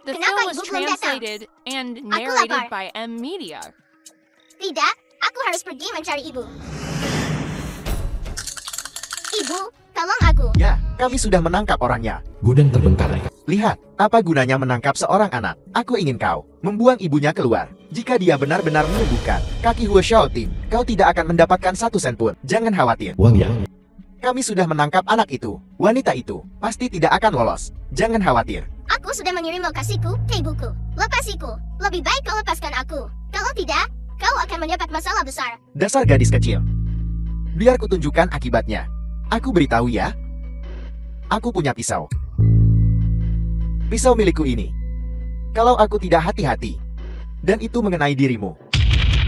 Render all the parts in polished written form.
The Kenapa film was ibu belum datang? translated and Aku narrated lapar. by M Media. Tidak, aku harus pergi mencari ibu. Ibu, tolong aku. Ya, kami sudah menangkap orangnya. Gudang terbengkalai. Lihat, apa gunanya menangkap seorang anak? Aku ingin kau membuang ibunya keluar. Jika dia benar-benar menyembuhkan kaki Huo Xiaoting, kau tidak akan mendapatkan 1 sen pun. Jangan khawatir. Wang Yang. Kami sudah menangkap anak itu. Wanita itu pasti tidak akan lolos. Jangan khawatir. Aku sudah mengirim lokasiku ke ibuku. Lepasiku. Lebih baik kau lepaskan aku. Kalau tidak, kau akan mendapat masalah besar. Dasar gadis kecil. Biar kutunjukkan akibatnya. Aku beritahu ya. Aku punya pisau. Pisau milikku ini. Kalau aku tidak hati-hati, dan itu mengenai dirimu,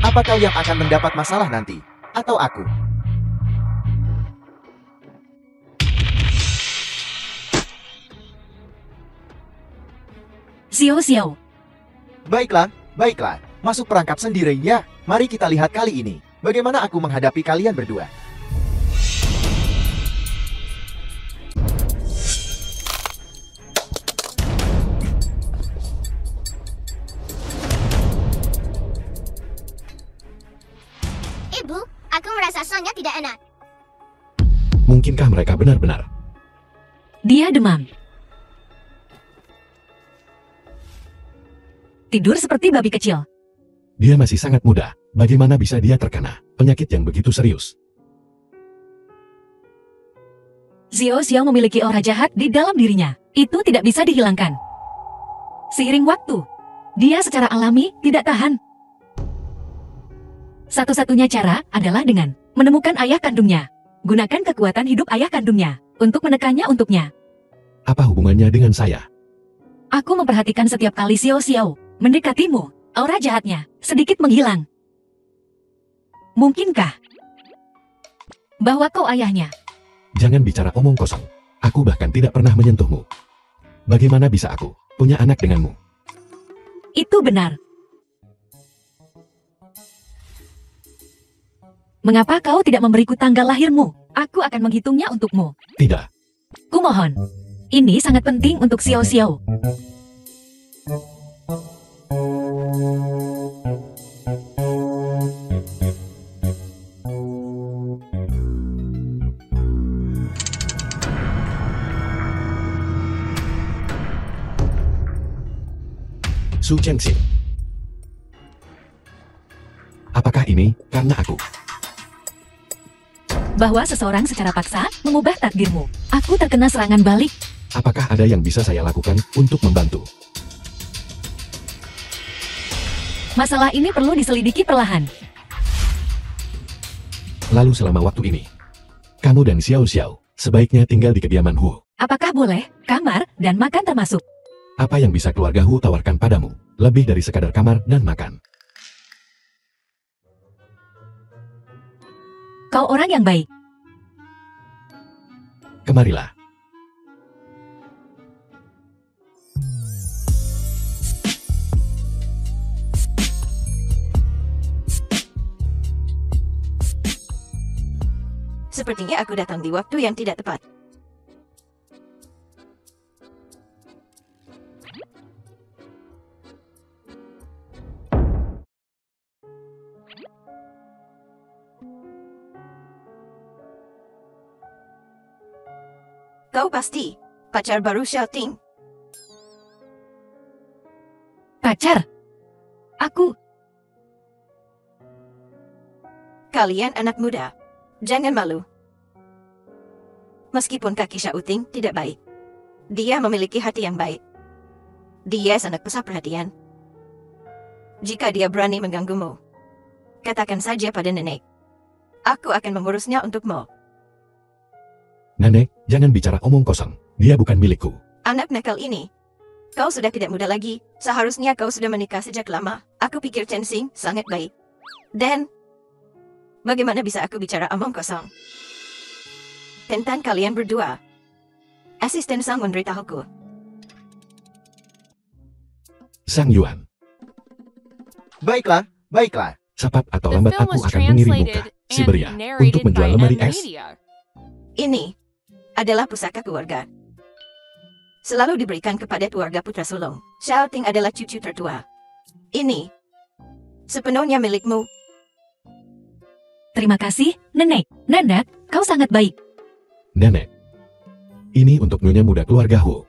apa kau yang akan mendapat masalah nanti? Atau aku? Xiao Xiao. Baiklah, baiklah. Masuk perangkap sendiri ya. Mari kita lihat kali ini. Bagaimana aku menghadapi kalian berdua. Ibu, aku merasa sangat tidak enak. Mungkinkah mereka benar-benar? Dia demam. Tidur seperti babi kecil. Dia masih sangat muda. Bagaimana bisa dia terkena penyakit yang begitu serius? Xiao Xiao memiliki aura jahat di dalam dirinya. Itu tidak bisa dihilangkan. Seiring waktu, dia secara alami tidak tahan. Satu-satunya cara adalah dengan menemukan ayah kandungnya. Gunakan kekuatan hidup ayah kandungnya untuk menekannya untuknya. Apa hubungannya dengan saya? Aku memperhatikan setiap kali Xiao Xiao mendekatimu, aura jahatnya sedikit menghilang. Mungkinkah bahwa kau ayahnya? Jangan bicara omong kosong. Aku bahkan tidak pernah menyentuhmu. Bagaimana bisa aku punya anak denganmu? Itu benar. Mengapa kau tidak memberiku tanggal lahirmu? Aku akan menghitungnya untukmu. Tidak. Kumohon. Ini sangat penting untuk Xiao Xiao. Su Chengxing. Apakah ini karena aku? Bahwa seseorang secara paksa mengubah takdirmu. Aku terkena serangan balik. Apakah ada yang bisa saya lakukan untuk membantu? Masalah ini perlu diselidiki perlahan. Lalu selama waktu ini, kamu dan Xiao Xiao sebaiknya tinggal di kediaman Hu. Apakah boleh, kamar, dan makan termasuk? Apa yang bisa keluarga Hu tawarkan padamu? Lebih dari sekadar kamar dan makan. Kau orang yang baik. Kemarilah. Sepertinya aku datang di waktu yang tidak tepat. Kau pasti pacar baru Xiaoting. Pacar? Aku, Kalian anak muda. Jangan malu. Meskipun kaki Xiaoting tidak baik, dia memiliki hati yang baik. Dia sangat besar perhatian. Jika dia berani mengganggumu, katakan saja pada nenek. Aku akan mengurusnya untukmu. Nenek, jangan bicara omong kosong. Dia bukan milikku. Anak nakal ini. Kau sudah tidak muda lagi. Seharusnya kau sudah menikah sejak lama. Aku pikir Chengxing sangat baik. Dan bagaimana bisa aku bicara omong kosong tentang kalian berdua? Asisten Sang memberitahuku. Sang Yuan. Baiklah, baiklah. Cepat atau The lambat film aku was akan mengirimu ke translated Siberia and untuk narrated menjual by lemari M es. Media. Ini adalah pusaka keluarga. selalu diberikan kepada keluarga putra sulung. Xiao Ting adalah cucu tertua. Ini sepenuhnya milikmu. Terima kasih, Nenek. Nanda, kau sangat baik. Nenek, ini untuk nyonya muda keluarga Huo.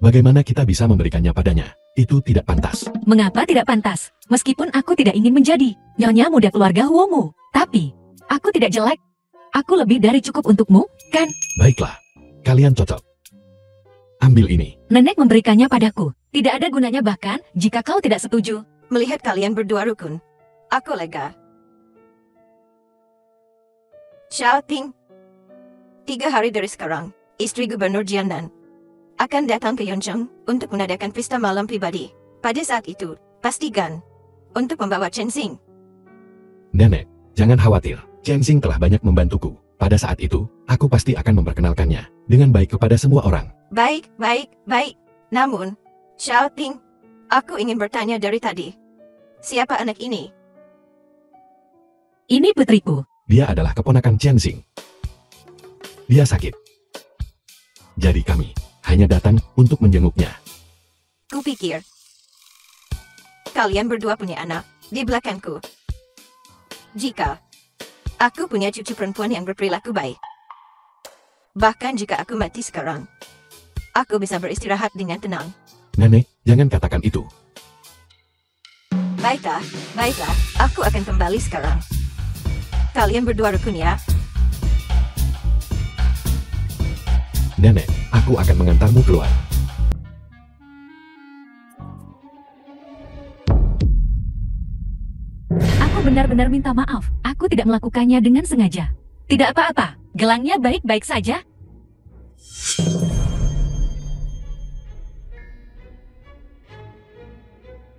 Bagaimana kita bisa memberikannya padanya? Itu tidak pantas. Mengapa tidak pantas? Meskipun aku tidak ingin menjadi nyonya muda keluarga Huomu, tapi aku tidak jelek. Aku lebih dari cukup untukmu, kan? Baiklah, kalian cocok. Ambil ini. Nenek memberikannya padaku. Tidak ada gunanya bahkan jika kau tidak setuju. Melihat kalian berdua rukun, aku lega. Xiao Ting, 3 hari dari sekarang, istri Gubernur Jianan akan datang ke Yongzheng untuk mengadakan pesta malam pribadi. Pada saat itu, pastikan untuk membawa Chen Xing. Nenek, jangan khawatir. Chen Xing telah banyak membantuku. Pada saat itu, aku pasti akan memperkenalkannya dengan baik kepada semua orang. Baik. Namun, Xiao Ting, aku ingin bertanya dari tadi. Siapa anak ini? Ini putriku. Dia adalah keponakan Chen Xing. Dia sakit. Jadi kami hanya datang untuk menjenguknya. Kupikir kalian berdua punya anak di belakangku. Jika aku punya cucu perempuan yang berperilaku baik, bahkan jika aku mati sekarang, aku bisa beristirahat dengan tenang. Nenek, jangan katakan itu. Baiklah, aku akan kembali sekarang. Kalian berdua rukun ya. Nenek, aku akan mengantarmu keluar. Aku benar-benar minta maaf. Aku tidak melakukannya dengan sengaja. Tidak apa-apa. Gelangnya baik-baik saja.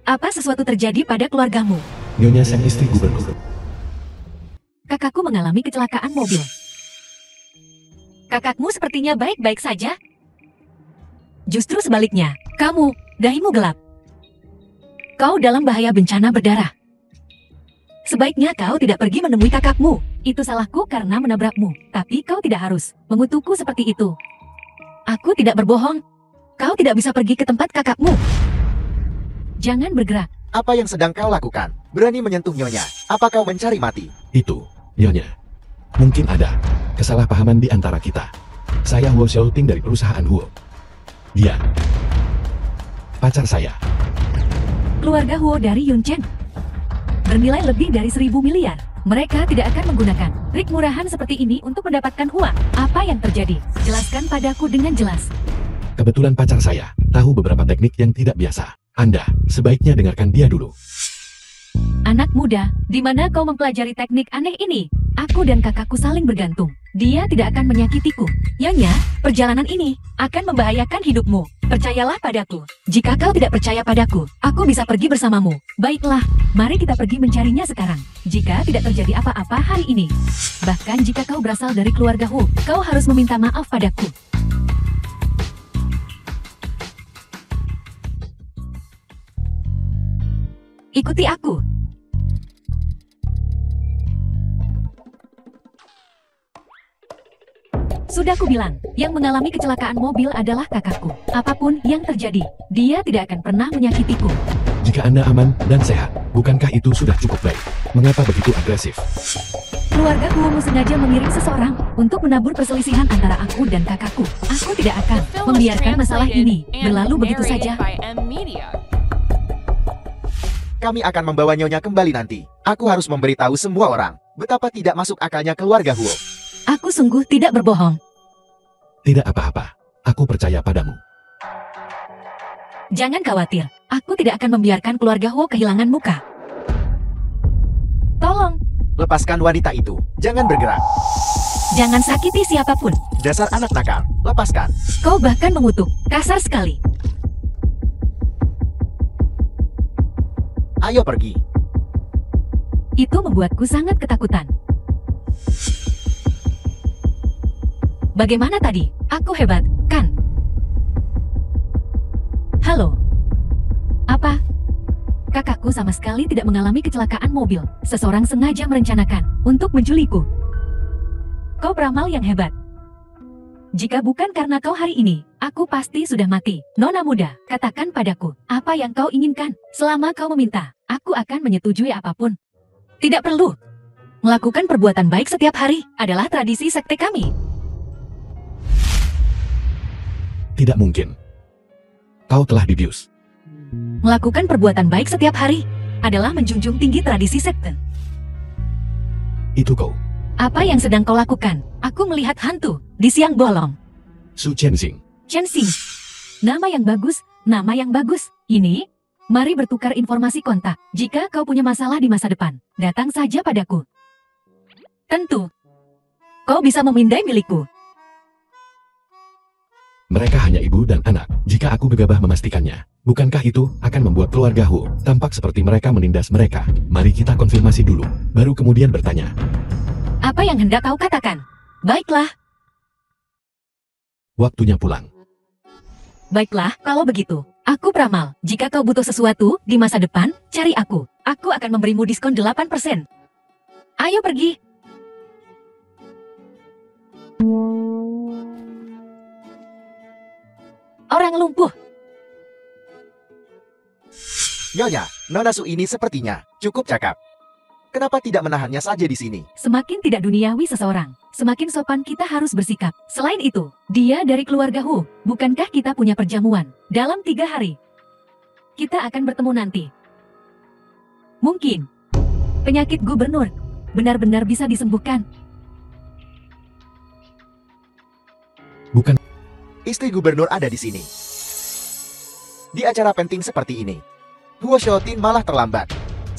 Apa sesuatu terjadi pada keluargamu? Nyonya sang istri gubernur. Kakakku mengalami kecelakaan mobil. Kakakmu sepertinya baik-baik saja. Justru sebaliknya, kamu, dahimu gelap. Kau dalam bahaya bencana berdarah. Sebaiknya kau tidak pergi menemui kakakmu. Itu salahku karena menabrakmu. Tapi kau tidak harus mengutukku seperti itu. Aku tidak berbohong. Kau tidak bisa pergi ke tempat kakakmu. Jangan bergerak. Apa yang sedang kau lakukan? Berani menyentuh nyonya. Apa kau mencari mati? Itu, nyonya. Mungkin ada kesalahpahaman di antara kita. Saya Huo Xiaoting dari perusahaan Huo. Dia pacar saya. Keluarga Huo dari Yunchen bernilai lebih dari 1.000 miliar. Mereka tidak akan menggunakan trik murahan seperti ini untuk mendapatkan uang. Apa yang terjadi? Jelaskan padaku dengan jelas. Kebetulan pacar saya tahu beberapa teknik yang tidak biasa. Anda sebaiknya dengarkan dia dulu. Anak muda, di mana kau mempelajari teknik aneh ini? Aku dan kakakku saling bergantung. Dia tidak akan menyakitiku. Nyonya, perjalanan ini akan membahayakan hidupmu. Percayalah padaku. Jika kau tidak percaya padaku, aku bisa pergi bersamamu. Baiklah, mari kita pergi mencarinya sekarang. Jika tidak terjadi apa-apa hari ini, bahkan jika kau berasal dari keluarga Hu, kau harus meminta maaf padaku. Ikuti aku. Sudah kubilang, yang mengalami kecelakaan mobil adalah kakakku. Apapun yang terjadi, dia tidak akan pernah menyakitiku. Jika Anda aman dan sehat, bukankah itu sudah cukup baik? Mengapa begitu agresif? Keluarga Kuomu sengaja mengirim seseorang untuk menabur perselisihan antara aku dan kakakku. Aku tidak akan membiarkan masalah ini berlalu begitu saja. Kami akan membawa nyonya kembali nanti. Aku harus memberitahu semua orang betapa tidak masuk akalnya keluarga Huo. Aku sungguh tidak berbohong. Tidak apa-apa. Aku percaya padamu. Jangan khawatir. Aku tidak akan membiarkan keluarga Huo kehilangan muka. Tolong. Lepaskan wanita itu. Jangan bergerak. Jangan sakiti siapapun. Dasar anak nakal. Lepaskan. Kau bahkan mengutuk. Kasar sekali. Ayo pergi. Itu membuatku sangat ketakutan. Bagaimana tadi? Aku hebat, kan? Halo? Apa? Kakakku sama sekali tidak mengalami kecelakaan mobil. Seseorang sengaja merencanakan untuk menculikku. Kau peramal yang hebat. Jika bukan karena kau hari ini, aku pasti sudah mati. Nona muda, katakan padaku, apa yang kau inginkan? Selama kau meminta, aku akan menyetujui apapun. Tidak perlu. Melakukan perbuatan baik setiap hari adalah tradisi sekte kami. Tidak mungkin. Kau telah dibius. Melakukan perbuatan baik setiap hari adalah menjunjung tinggi tradisi sekte. Itu kau. Apa yang sedang kau lakukan? Aku melihat hantu di siang bolong. Su Chenzing. Chensing. Nama yang bagus, nama yang bagus. Ini, mari bertukar informasi kontak. Jika kau punya masalah di masa depan, datang saja padaku. Tentu, kau bisa memindai milikku. Mereka hanya ibu dan anak. Jika aku gegabah memastikannya, bukankah itu akan membuat keluarga Hu tampak seperti mereka menindas mereka? Mari kita konfirmasi dulu, baru kemudian bertanya. Apa yang hendak kau katakan? Baiklah, Waktunya pulang. baiklah, kalau begitu. Aku peramal, jika kau butuh sesuatu di masa depan, cari aku. Aku akan memberimu diskon 8%. Ayo pergi. Orang lumpuh. Nyonya, Nona Su ini sepertinya cukup cakap. Kenapa tidak menahannya saja di sini? Semakin tidak duniawi seseorang, semakin sopan kita harus bersikap. Selain itu, dia dari keluarga Hu. Bukankah kita punya perjamuan? Dalam 3 hari, kita akan bertemu nanti. Mungkin, penyakit gubernur benar-benar bisa disembuhkan. Bukan. Istri gubernur ada di sini. Di acara penting seperti ini, Huo Xiaotin malah terlambat.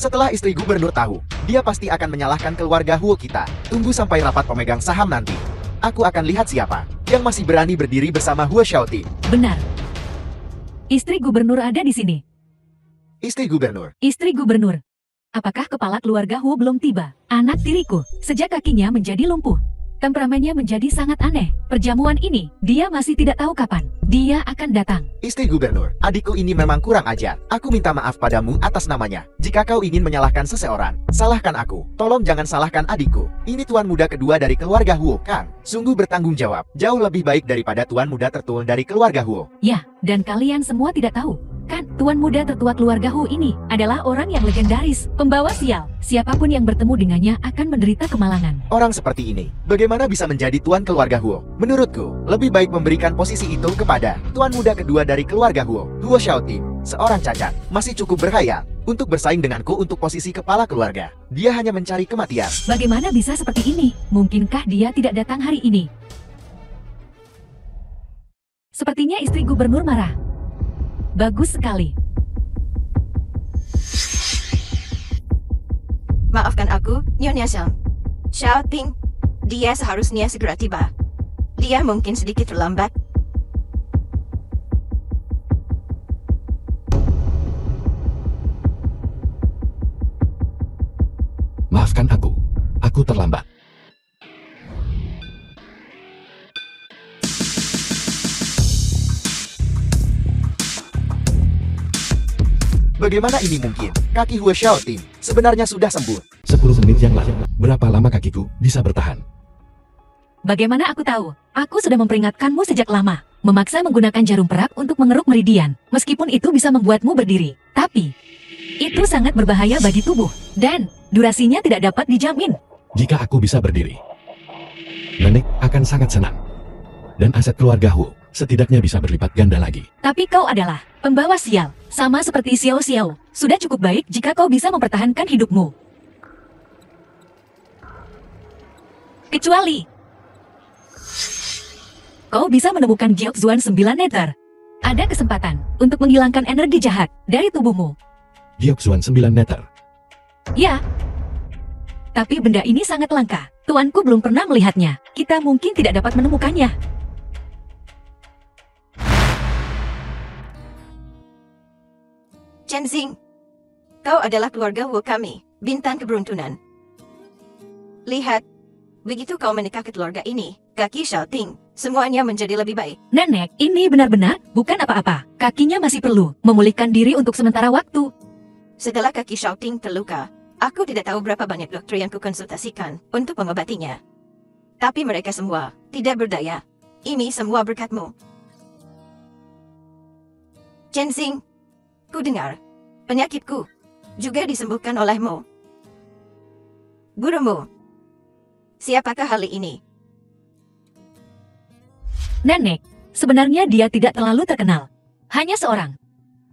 Setelah istri gubernur tahu, dia pasti akan menyalahkan keluarga Huo kita. Tunggu sampai rapat pemegang saham nanti. Aku akan lihat siapa yang masih berani berdiri bersama Huo Xiaotin. Benar. Istri gubernur ada di sini. Istri gubernur. Istri gubernur. Apakah kepala keluarga Hu belum tiba? Anak tiriku, sejak kakinya menjadi lumpuh. Temperamennya menjadi sangat aneh. Perjamuan ini, dia masih tidak tahu kapan dia akan datang. Istri gubernur, adikku ini memang kurang ajar. Aku minta maaf padamu atas namanya. Jika kau ingin menyalahkan seseorang, salahkan aku. Tolong jangan salahkan adikku. Ini tuan muda kedua dari keluarga Huo, Kang. Sungguh bertanggung jawab. Jauh lebih baik daripada tuan muda tertua dari keluarga Huo. Ya, dan kalian semua tidak tahu. Kan, tuan muda tertua keluarga Hu ini adalah orang yang legendaris, pembawa sial. Siapapun yang bertemu dengannya akan menderita kemalangan. Orang seperti ini, bagaimana bisa menjadi tuan keluarga Huo? Menurutku, lebih baik memberikan posisi itu kepada tuan muda kedua dari keluarga Huo, Huo Xiaotin. Seorang cacat, masih cukup berhayal untuk bersaing denganku untuk posisi kepala keluarga. Dia hanya mencari kematian. Bagaimana bisa seperti ini? Mungkinkah dia tidak datang hari ini? Sepertinya istri gubernur marah. Bagus sekali. Maafkan aku, Nyonya Xiang. Xiao Ting, dia seharusnya segera tiba. Dia mungkin sedikit terlambat. Maafkan aku terlambat. Bagaimana ini mungkin? Kaki Huo Xiaotin sebenarnya sudah sembuh. 10 menit yang lalu, berapa lama kakiku bisa bertahan? Bagaimana aku tahu? Aku sudah memperingatkanmu sejak lama. Memaksa menggunakan jarum perak untuk mengeruk meridian. Meskipun itu bisa membuatmu berdiri. Tapi, itu sangat berbahaya bagi tubuh. Dan, durasinya tidak dapat dijamin. Jika aku bisa berdiri, Nenek akan sangat senang. Dan aset keluarga Hu setidaknya bisa berlipat ganda lagi. Tapi kau adalah pembawa sial. Sama seperti Xiao Xiao. Sudah cukup baik jika kau bisa mempertahankan hidupmu. Kecuali kau bisa menemukan Jiaoxuan 9 neter. Ada kesempatan untuk menghilangkan energi jahat dari tubuhmu. Jiaoxuan 9 neter. Ya. Tapi benda ini sangat langka. Tuanku belum pernah melihatnya. Kita mungkin tidak dapat menemukannya. Chenzing, kau adalah keluarga Wu kami, bintang keberuntungan. Lihat, begitu kau menikah ke keluarga ini, kaki Xiao Ting, semuanya menjadi lebih baik. Nenek, ini benar-benar bukan apa-apa. Kakinya masih perlu memulihkan diri untuk sementara waktu. Setelah kaki Xiao Ting terluka, aku tidak tahu berapa banyak dokter yang kukonsultasikan untuk mengobatinya. Tapi mereka semua tidak berdaya. Ini semua berkatmu. Chensing, ku dengar penyakitku juga disembuhkan olehmu. Gurumu, siapakah hal ini? Nenek, sebenarnya dia tidak terlalu terkenal. Hanya seorang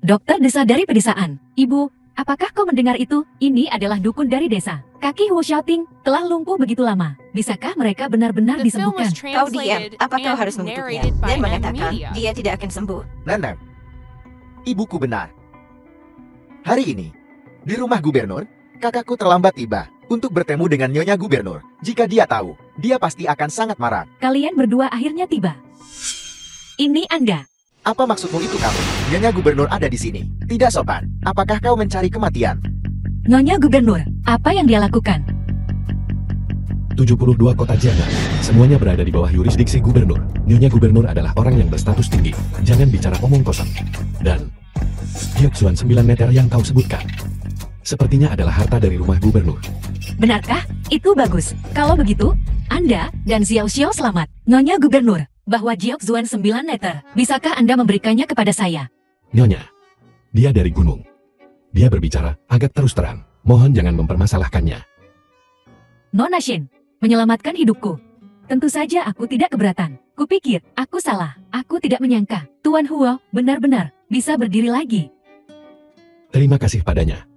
dokter desa dari pedesaan. Ibu, apakah kau mendengar itu? Ini adalah dukun dari desa. Kaki Hu Xiaoting telah lumpuh begitu lama. Bisakah mereka benar-benar The film was disembuhkan? Kau diam, translated apa kau and harus mengutuknya narrated by dan mengatakan Media. dia tidak akan sembuh? Nenek, ibuku benar. Hari ini, di rumah gubernur, kakakku terlambat tiba untuk bertemu dengan Nyonya Gubernur. Jika dia tahu, dia pasti akan sangat marah. Kalian berdua akhirnya tiba. Ini Anda. Apa maksudmu itu kamu? Nyonya Gubernur ada di sini. Tidak sopan. Apakah kau mencari kematian? Nyonya Gubernur, apa yang dia lakukan? 72 kota jangan. Semuanya berada di bawah yurisdiksi gubernur. Nyonya Gubernur adalah orang yang berstatus tinggi. Jangan bicara omong kosong. Dan Gyeoksuan 9 meter yang kau sebutkan sepertinya adalah harta dari rumah gubernur. Benarkah? Itu bagus. Kalau begitu, Anda dan Xiao Xiao selamat. Nyonya Gubernur, bahwa Gyeoksuan 9 meter, bisakah Anda memberikannya kepada saya? Nyonya, dia dari gunung. Dia berbicara agak terus terang. Mohon jangan mempermasalahkannya. Nona Shin, menyelamatkan hidupku. Tentu saja aku tidak keberatan. Kupikir, aku salah. Aku tidak menyangka. Tuan Huo benar-benar bisa berdiri lagi. Terima kasih padanya.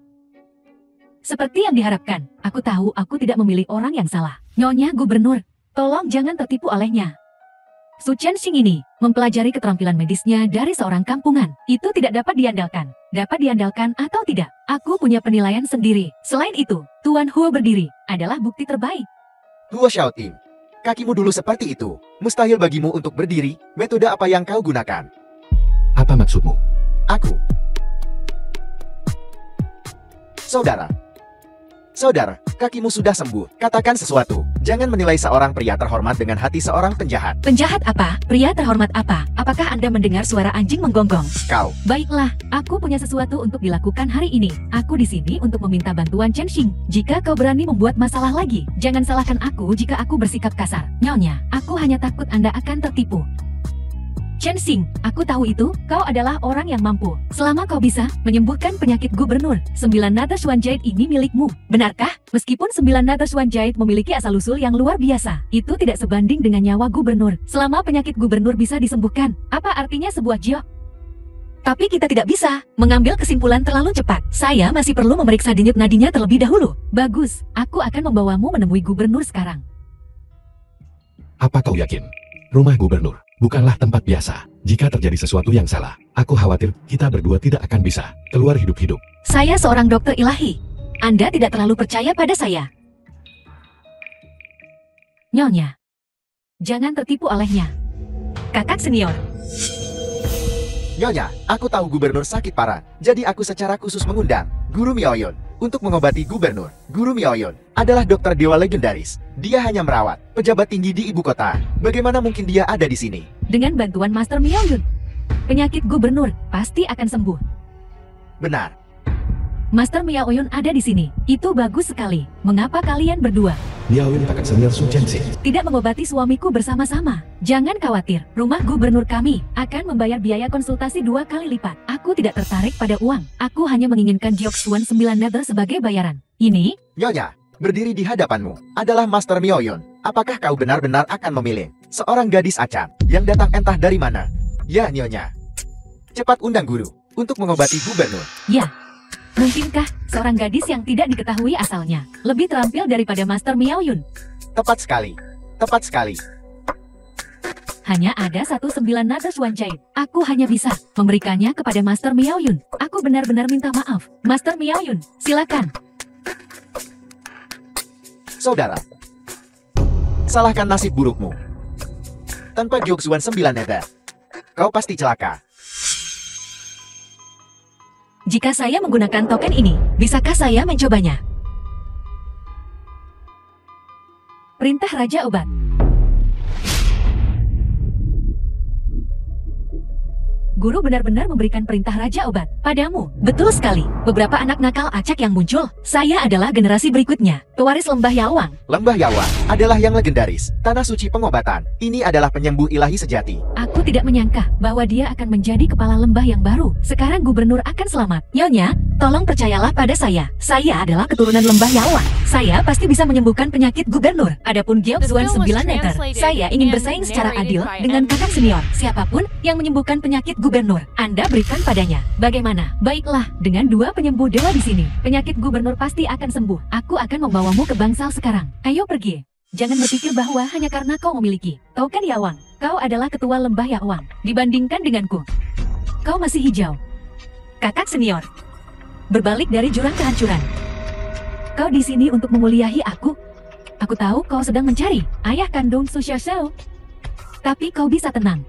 Seperti yang diharapkan, aku tahu aku tidak memilih orang yang salah. Nyonya Gubernur, tolong jangan tertipu olehnya. Su Chensing ini mempelajari keterampilan medisnya dari seorang kampungan. Itu tidak dapat diandalkan. Dapat diandalkan atau tidak, aku punya penilaian sendiri. Selain itu, Tuan Huo berdiri adalah bukti terbaik. Huo Xiaoting, kakimu dulu seperti itu. Mustahil bagimu untuk berdiri. Metode apa yang kau gunakan? Apa maksudmu? Aku. Saudara, kakimu sudah sembuh. Katakan sesuatu. Jangan menilai seorang pria terhormat dengan hati seorang penjahat. Penjahat apa? Pria terhormat apa? Apakah Anda mendengar suara anjing menggonggong? Kau, Baiklah, aku punya sesuatu untuk dilakukan hari ini. Aku di sini untuk meminta bantuan Chensing. Jika kau berani membuat masalah lagi, jangan salahkan aku jika aku bersikap kasar. Nyonya, aku hanya takut Anda akan tertipu. Chensing, aku tahu itu, kau adalah orang yang mampu. Selama kau bisa menyembuhkan penyakit gubernur, 9 nata Xuan Jade ini milikmu. Benarkah? Meskipun 9 nata Xuan Jade memiliki asal-usul yang luar biasa, itu tidak sebanding dengan nyawa gubernur. Selama penyakit gubernur bisa disembuhkan, apa artinya sebuah jiok? Tapi kita tidak bisa mengambil kesimpulan terlalu cepat. Saya masih perlu memeriksa denyut nadinya terlebih dahulu. Bagus, aku akan membawamu menemui gubernur sekarang. Apa kau yakin? Rumah gubernur bukanlah tempat biasa. Jika terjadi sesuatu yang salah, aku khawatir kita berdua tidak akan bisa keluar hidup-hidup. Saya seorang dokter ilahi. Anda tidak terlalu percaya pada saya. Nyonya, jangan tertipu olehnya. Kakak senior, Nyonya, aku tahu gubernur sakit parah. Jadi aku secara khusus mengundang Guru Miaoyun untuk mengobati gubernur. Guru Miaoyun adalah dokter dewa legendaris. Dia hanya merawat pejabat tinggi di ibu kota. Bagaimana mungkin dia ada di sini? dengan bantuan Master Miaoyun, penyakit gubernur pasti akan sembuh. Benar. Master Miaoyun ada di sini. Itu bagus sekali. Mengapa kalian berdua Miaoyun kakak senior Su Chensing. tidak mengobati suamiku bersama-sama? Jangan khawatir, rumah gubernur kami akan membayar biaya konsultasi 2 kali lipat. Aku tidak tertarik pada uang. Aku hanya menginginkan Gyeoksuan 9 nether sebagai bayaran. Ini, Nyonya, berdiri di hadapanmu adalah Master Miaoyun. Apakah kau benar-benar akan memilih seorang gadis acam yang datang entah dari mana? Ya, Nyonya. Cepat undang guru untuk mengobati gubernur. ya. Mungkinkah seorang gadis yang tidak diketahui asalnya lebih terampil daripada Master Miaoyun? Tepat sekali. Tepat sekali. Hanya ada 19 nada Xuan Jade. Aku hanya bisa memberikannya kepada Master Miaoyun. Aku benar-benar minta maaf. Master Miaoyun, silakan. Saudara, salahkan nasib burukmu. Tanpa Gyeoksuan 9 nether, kau pasti celaka. Jika saya menggunakan token ini, bisakah saya mencobanya? Perintah Raja Obat. Guru benar-benar memberikan perintah Raja Obat padamu. Betul sekali. Beberapa anak nakal acak yang muncul. Saya adalah generasi berikutnya. Pewaris Lembah Yawang. Lembah Yawang adalah yang legendaris, tanah suci pengobatan. Ini adalah penyembuh ilahi sejati. Aku tidak menyangka bahwa dia akan menjadi kepala lembah yang baru. Sekarang gubernur akan selamat. Nyonya, tolong percayalah pada saya. Saya adalah keturunan Lembah Yawang. Saya pasti bisa menyembuhkan penyakit gubernur. Adapun Gyeoksuan 9 meter, saya ingin bersaing secara adil dengan kakak senior. Siapapun yang menyembuhkan penyakit gubernur, Anda berikan padanya. Bagaimana? Baiklah, dengan 2 penyembuh dewa di sini, penyakit gubernur pasti akan sembuh. Aku akan membawamu ke bangsal sekarang. Ayo pergi. Jangan berpikir bahwa hanya karena kau memiliki token Yawang, kau adalah ketua lembah Yawang. Dibandingkan denganku, kau masih hijau. Kakak senior, berbalik dari jurang kehancuran. Kau di sini untuk memuliahi aku. Aku tahu kau sedang mencari ayah kandung Su Xiaoxiao. Tapi kau bisa tenang.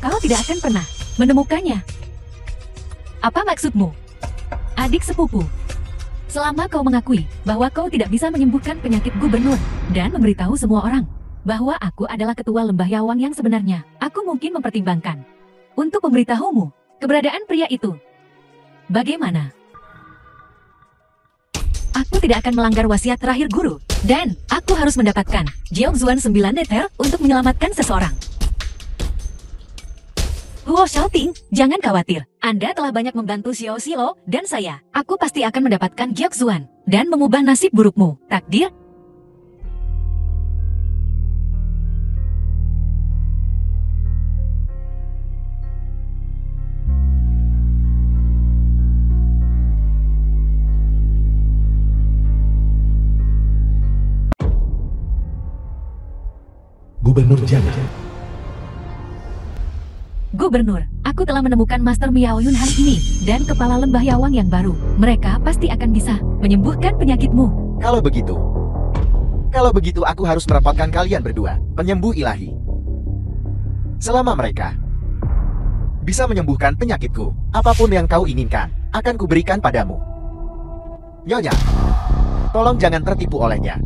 Kau tidak akan pernah menemukannya. Apa maksudmu? Adik sepupu. Selama kau mengakui bahwa kau tidak bisa menyembuhkan penyakit gubernur dan memberitahu semua orang bahwa aku adalah ketua lembah Yawang yang sebenarnya, aku mungkin mempertimbangkan untuk memberitahumu keberadaan pria itu. Bagaimana? Aku tidak akan melanggar wasiat terakhir guru, dan aku harus mendapatkan Gyeoksuan 9 meter untuk menyelamatkan seseorang. Huo Xiaoting, jangan khawatir. Anda telah banyak membantu Xiao Xilo dan saya. Aku pasti akan mendapatkan Gyeoksuan dan mengubah nasib burukmu. Takdir. Gubernur Jiangnan. Gubernur, aku telah menemukan Master Miao Yun hari ini dan kepala lembah Yawang yang baru. Mereka pasti akan bisa menyembuhkan penyakitmu. Kalau begitu aku harus merepotkan kalian berdua, penyembuh ilahi. Selama mereka bisa menyembuhkan penyakitku, apapun yang kau inginkan, akan kuberikan padamu. Nyonya, tolong jangan tertipu olehnya.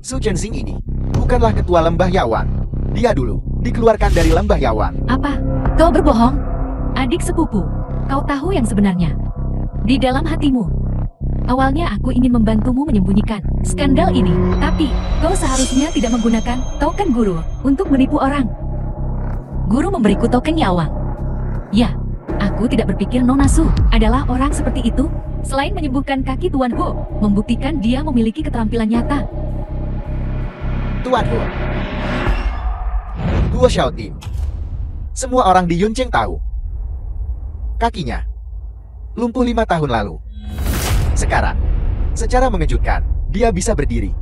Su Chensing ini bukanlah ketua lembah Yawang. Dia dulu dikeluarkan dari lembah Yawang. Apa? Kau berbohong? Adik sepupu, kau tahu yang sebenarnya. Di dalam hatimu, awalnya aku ingin membantumu menyembunyikan skandal ini. Tapi, kau seharusnya tidak menggunakan token guru untuk menipu orang. Guru memberiku token Yawang. Ya, aku tidak berpikir Nona Su adalah orang seperti itu. Selain menyembuhkan kaki Tuan Hu, membuktikan dia memiliki keterampilan nyata. Tuan Hu, Huo Xiaoting. Semua orang di Yuncheng tahu. Kakinya lumpuh 5 tahun lalu. Sekarang, secara mengejutkan, dia bisa berdiri.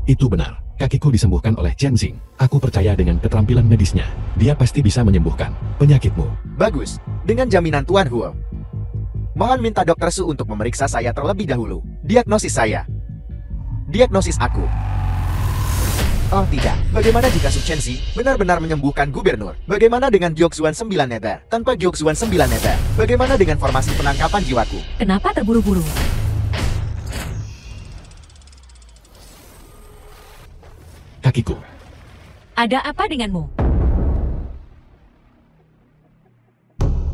Itu benar. Kakiku disembuhkan oleh Chensing. Aku percaya dengan keterampilan medisnya. Dia pasti bisa menyembuhkan penyakitmu. Bagus, dengan jaminan Tuan Huo. Mohon minta Dokter Su untuk memeriksa saya terlebih dahulu. Diagnosis saya. Diagnosis aku. Oh tidak, bagaimana jika Su Chenxi benar-benar menyembuhkan gubernur? Bagaimana dengan Gyeoksuan 9 meter? Tanpa Gyeoksuan 9 meter, bagaimana dengan formasi penangkapan jiwaku? Kenapa terburu-buru? Kakiku. Ada apa denganmu?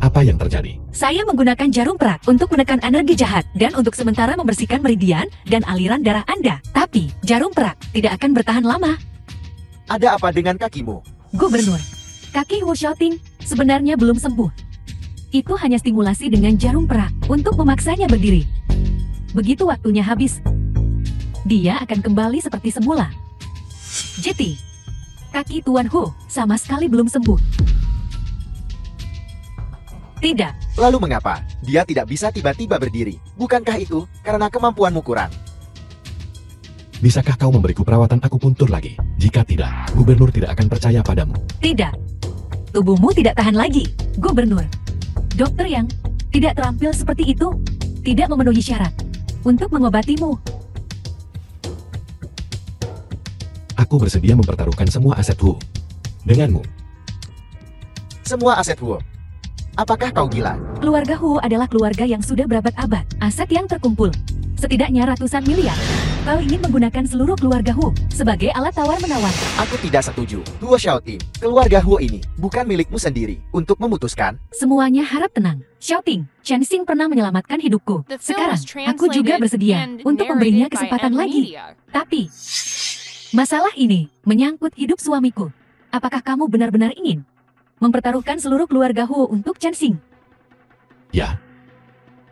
Apa yang terjadi? Saya menggunakan jarum perak untuk menekan energi jahat dan untuk sementara membersihkan meridian dan aliran darah Anda. Tapi, jarum perak tidak akan bertahan lama. Ada apa dengan kakimu? Gubernur, kaki Huo Xiaoting sebenarnya belum sembuh. Itu hanya stimulasi dengan jarum perak untuk memaksanya berdiri. Begitu waktunya habis, dia akan kembali seperti semula. Jeti, kaki Tuan Hu sama sekali belum sembuh. Tidak. Lalu mengapa dia tidak bisa tiba-tiba berdiri? Bukankah itu karena kemampuanmu kurang? Bisakah kau memberiku perawatan akupuntur lagi? Jika tidak, gubernur tidak akan percaya padamu. Tidak. Tubuhmu tidak tahan lagi, Gubernur. Dokter yang tidak terampil seperti itu tidak memenuhi syarat untuk mengobatimu. Aku bersedia mempertaruhkan semua aset Hu denganmu. Semua aset Huo. Apakah kau gila? Keluarga Hu adalah keluarga yang sudah berabad-abad. Aset yang terkumpul setidaknya ratusan miliar. Kau ingin menggunakan seluruh keluarga Hu sebagai alat tawar-menawar. Aku tidak setuju. Huo Xiaoting, keluarga Huo ini bukan milikmu sendiri. Untuk memutuskan, Semuanya harap tenang. Xiaoting, Chen Xing pernah menyelamatkan hidupku. Sekarang, aku juga bersedia untuk memberinya kesempatan lagi. Tapi, masalah ini menyangkut hidup suamiku. Apakah kamu benar-benar ingin mempertaruhkan seluruh keluarga Hu untuk Chen Xing? Ya.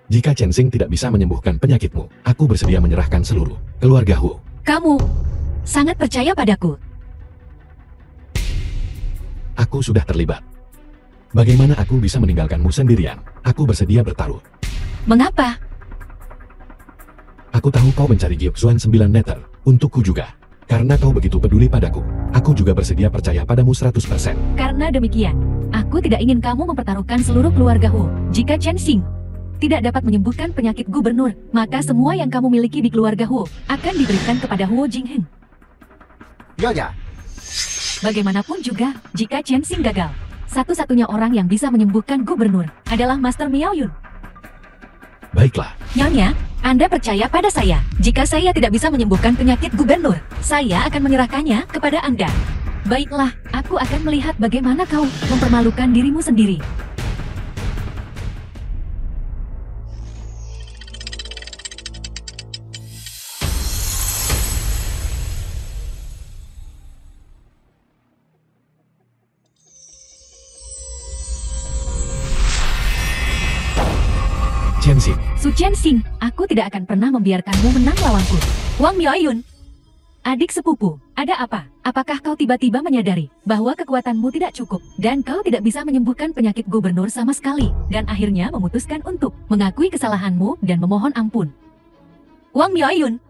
Jika Chen Xing tidak bisa menyembuhkan penyakitmu, aku bersedia menyerahkan seluruh keluarga Hu. Kamu sangat percaya padaku. Aku sudah terlibat. Bagaimana aku bisa meninggalkanmu sendirian? Aku bersedia bertaruh. Mengapa? Aku tahu kau mencari Gyoksuan 9 meter. Untukku juga. Karena kau begitu peduli padaku. Aku juga bersedia percaya padamu 100%. Karena demikian, aku tidak ingin kamu mempertaruhkan seluruh keluarga Hu. Jika Chen Xing tidak dapat menyembuhkan penyakit gubernur, maka semua yang kamu miliki di keluarga Hu akan diberikan kepada Huo Jingheng. Nyonya, Bagaimanapun juga, jika Chen Xing gagal, satu-satunya orang yang bisa menyembuhkan gubernur adalah Master Miao Yun. Baiklah. Nyonya, Anda percaya pada saya. Jika saya tidak bisa menyembuhkan penyakit gubernur, saya akan menyerahkannya kepada Anda. Baiklah, aku akan melihat bagaimana kau mempermalukan dirimu sendiri. Chen Xing, Su Chen Xing, aku tidak akan pernah membiarkanmu menang lawanku. Wang Miaoyun, adik sepupu, ada apa? Apakah kau tiba-tiba menyadari bahwa kekuatanmu tidak cukup dan kau tidak bisa menyembuhkan penyakit gubernur sama sekali dan akhirnya memutuskan untuk mengakui kesalahanmu dan memohon ampun? Wang Miaoyun,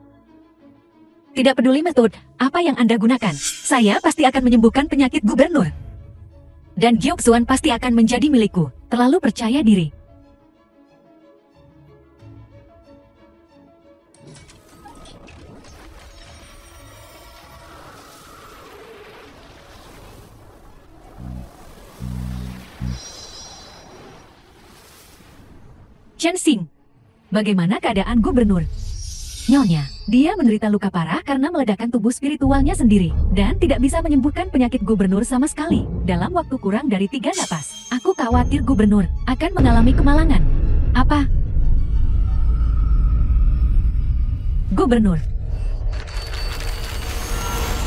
tidak peduli metode apa yang Anda gunakan, saya pasti akan menyembuhkan penyakit gubernur. Dan Gyoksuan pasti akan menjadi milikku. Terlalu percaya diri. Chen Xing, bagaimana keadaan gubernur? Nyonya, dia menderita luka parah karena meledakkan tubuh spiritualnya sendiri dan tidak bisa menyembuhkan penyakit gubernur sama sekali dalam waktu kurang dari 3 napas. Aku khawatir gubernur akan mengalami kemalangan. Apa? Gubernur.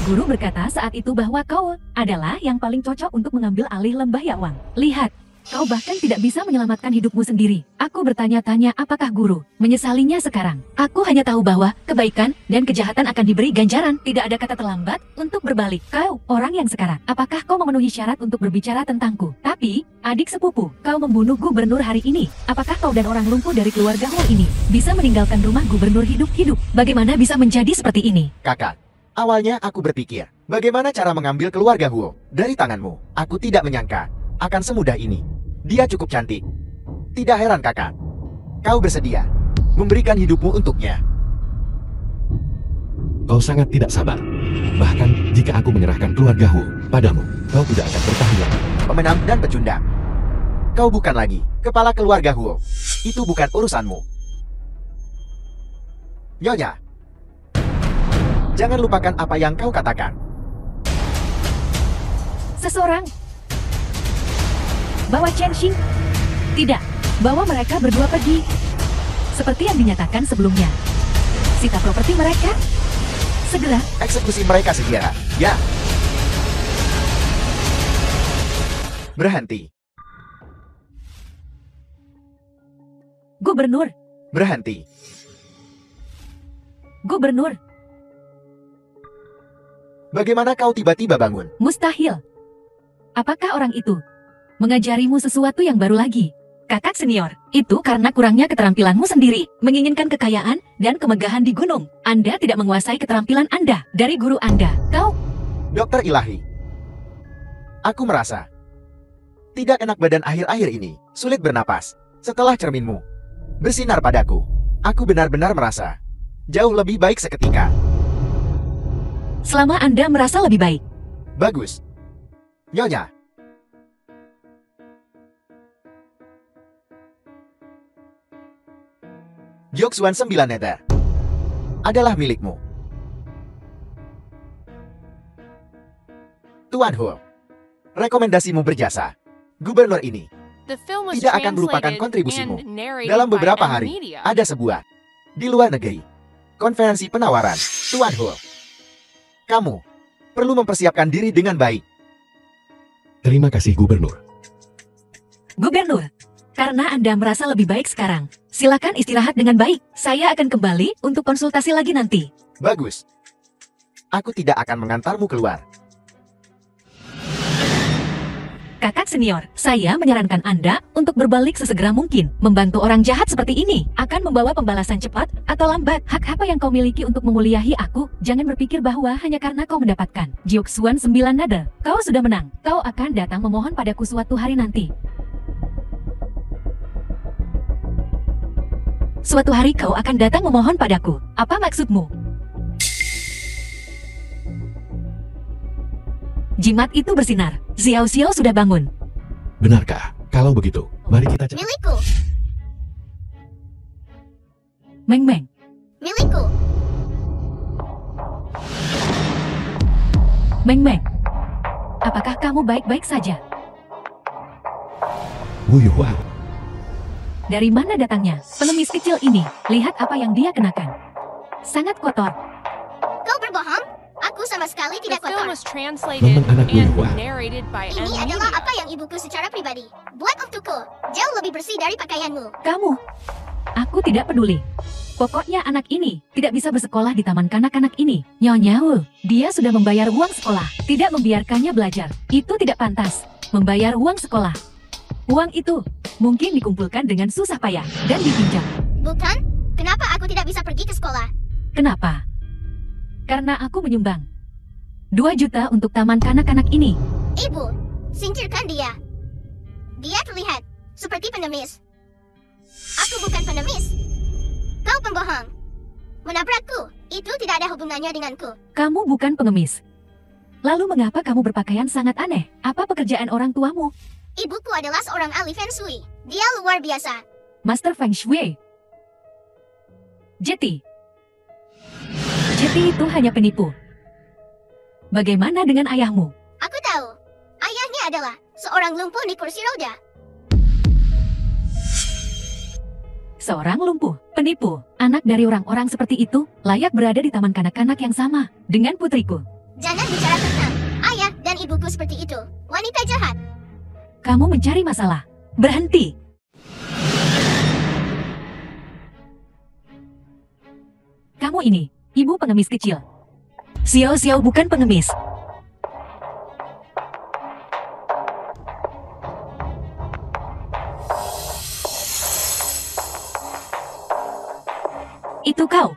Guru berkata saat itu bahwa kau adalah yang paling cocok untuk mengambil alih lembah Yawang. Lihat. Kau bahkan tidak bisa menyelamatkan hidupmu sendiri. Aku bertanya-tanya apakah guru menyesalinya sekarang. Aku hanya tahu bahwa kebaikan dan kejahatan akan diberi ganjaran. Tidak ada kata terlambat untuk berbalik. Kau, orang yang sekarang, apakah kau memenuhi syarat untuk berbicara tentangku? Tapi, adik sepupu, kau membunuh gubernur hari ini. Apakah kau dan orang lumpuh dari keluarga Huo ini bisa meninggalkan rumah gubernur hidup-hidup? Bagaimana bisa menjadi seperti ini? kakak. Awalnya aku berpikir, bagaimana cara mengambil keluarga Huo dari tanganmu. Aku tidak menyangka akan semudah ini. Dia cukup cantik. Tidak heran kakak. Kau bersedia memberikan hidupmu untuknya. kau sangat tidak sabar. Bahkan, jika aku menyerahkan keluarga Hu padamu, kau tidak akan bertahan lama. Pemenang dan pecundang. Kau bukan lagi kepala keluarga Huo. Itu bukan urusanmu. Nyonya, jangan lupakan apa yang kau katakan. Seseorang bawa Chen Xing. Tidak, bawa mereka berdua pergi. Seperti yang dinyatakan sebelumnya. Sita properti mereka. Segera. Eksekusi mereka segera. Ya. Berhenti. Gubernur. Berhenti. Gubernur. Bagaimana kau tiba-tiba bangun? Mustahil. Apakah orang itu mengajarimu sesuatu yang baru lagi? Kakak senior, itu karena kurangnya keterampilanmu sendiri, menginginkan kekayaan dan kemegahan di gunung. Anda tidak menguasai keterampilan Anda dari guru Anda. Kau, Dokter Ilahi. Aku merasa tidak enak badan akhir-akhir ini, sulit bernapas. Setelah cerminmu bersinar padaku, aku benar-benar merasa jauh lebih baik seketika. selama Anda merasa lebih baik. Bagus. Nyonya. Gyoksuan 9 meter adalah milikmu. Tuan Hu. Rekomendasimu berjasa. Gubernur ini Tidak akan melupakan kontribusimu. Dalam beberapa hari, ada sebuah di luar negeri konferensi penawaran. Tuan Hu, kamu perlu mempersiapkan diri dengan baik. Terima kasih Gubernur. Gubernur, karena Anda merasa lebih baik sekarang, silakan istirahat dengan baik. Saya akan kembali untuk konsultasi lagi nanti. Bagus. Aku tidak akan mengantarmu keluar. Kakak senior, saya menyarankan Anda untuk berbalik sesegera mungkin. Membantu orang jahat seperti ini akan membawa pembalasan cepat atau lambat. Hak apa yang kau miliki untuk memuliahi aku? Jangan berpikir bahwa hanya karena kau mendapatkan Jiuxuan 9 nada, kau sudah menang. Kau akan datang memohon padaku suatu hari nanti. Suatu hari kau akan datang memohon padaku. Apa maksudmu? Jimat itu bersinar. Xiao Xiao sudah bangun. Benarkah? Kalau begitu, mari kita cek. Milikku. Meng Meng, Milikku. Meng Meng. Apakah kamu baik-baik saja? Wu Yuhua. Dari mana datangnya? Pengemis kecil ini. Lihat apa yang dia kenakan. Sangat kotor. Kau berbohong? Aku sama sekali tidak kotor. Memang anak Wu Yuhua. Ini adalah apa yang ibuku secara pribadi buat untukku. Jauh lebih bersih dari pakaianmu. Kamu. Aku tidak peduli. Pokoknya anak ini tidak bisa bersekolah di taman kanak-kanak ini. Nyonya Wu, dia sudah membayar uang sekolah. Tidak membiarkannya belajar. Itu tidak pantas. Membayar uang sekolah. Uang itu mungkin dikumpulkan dengan susah payah dan dipinjam. Bukan? Kenapa aku tidak bisa pergi ke sekolah? Kenapa? Karena aku menyumbang 2 juta untuk taman kanak-kanak ini. Ibu, singkirkan dia. Dia terlihat seperti pengemis. Aku bukan pengemis. Kau pembohong. Menabrakku, itu tidak ada hubungannya denganku. Kamu bukan pengemis. Lalu mengapa kamu berpakaian sangat aneh? Apa pekerjaan orang tuamu? Ibuku adalah seorang ahli feng shui. Dia luar biasa. Master Feng Shui. Jetty. Jetty itu hanya penipu. Bagaimana dengan ayahmu? Aku tahu. Ayahnya adalah seorang lumpuh di kursi roda. Seorang lumpuh, penipu, anak dari orang-orang seperti itu layak berada di taman kanak-kanak yang sama dengan putriku. Jangan bicara tentang ayah dan ibuku seperti itu. Wanita jahat. Kamu mencari masalah. Berhenti. Kamu ini, ibu pengemis kecil. Xiao Xiao bukan pengemis. Itu kau.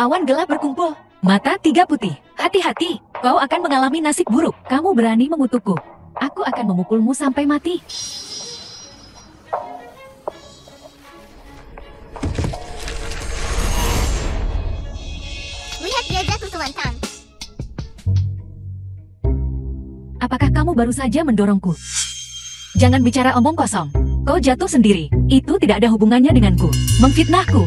Awan gelap berkumpul. Mata 3 putih. Hati-hati, kau akan mengalami nasib buruk. Kamu berani mengutukku. Aku akan memukulmu sampai mati. Lihat dia jatuh telentang. Apakah kamu baru saja mendorongku? Jangan bicara omong kosong. Kau jatuh sendiri. Itu tidak ada hubungannya denganku. Memfitnahku.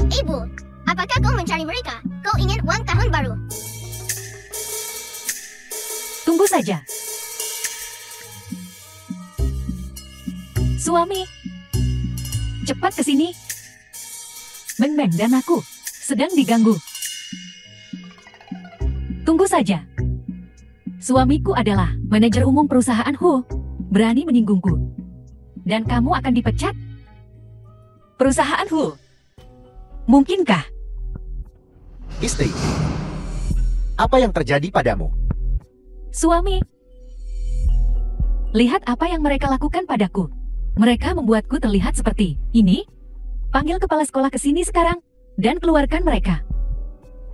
Ibu, apakah kau mencari mereka? Kau ingin uang tahun baru? Tunggu saja. Suami, cepat ke sini. Meng Meng dan aku sedang diganggu. Tunggu saja. Suamiku adalah manajer umum perusahaan Hu. Berani menyinggungku. Dan kamu akan dipecat? Perusahaan Hu. Mungkinkah? Istri, apa yang terjadi padamu? Suami, lihat apa yang mereka lakukan padaku. Mereka membuatku terlihat seperti ini. Panggil kepala sekolah ke sini sekarang dan keluarkan mereka.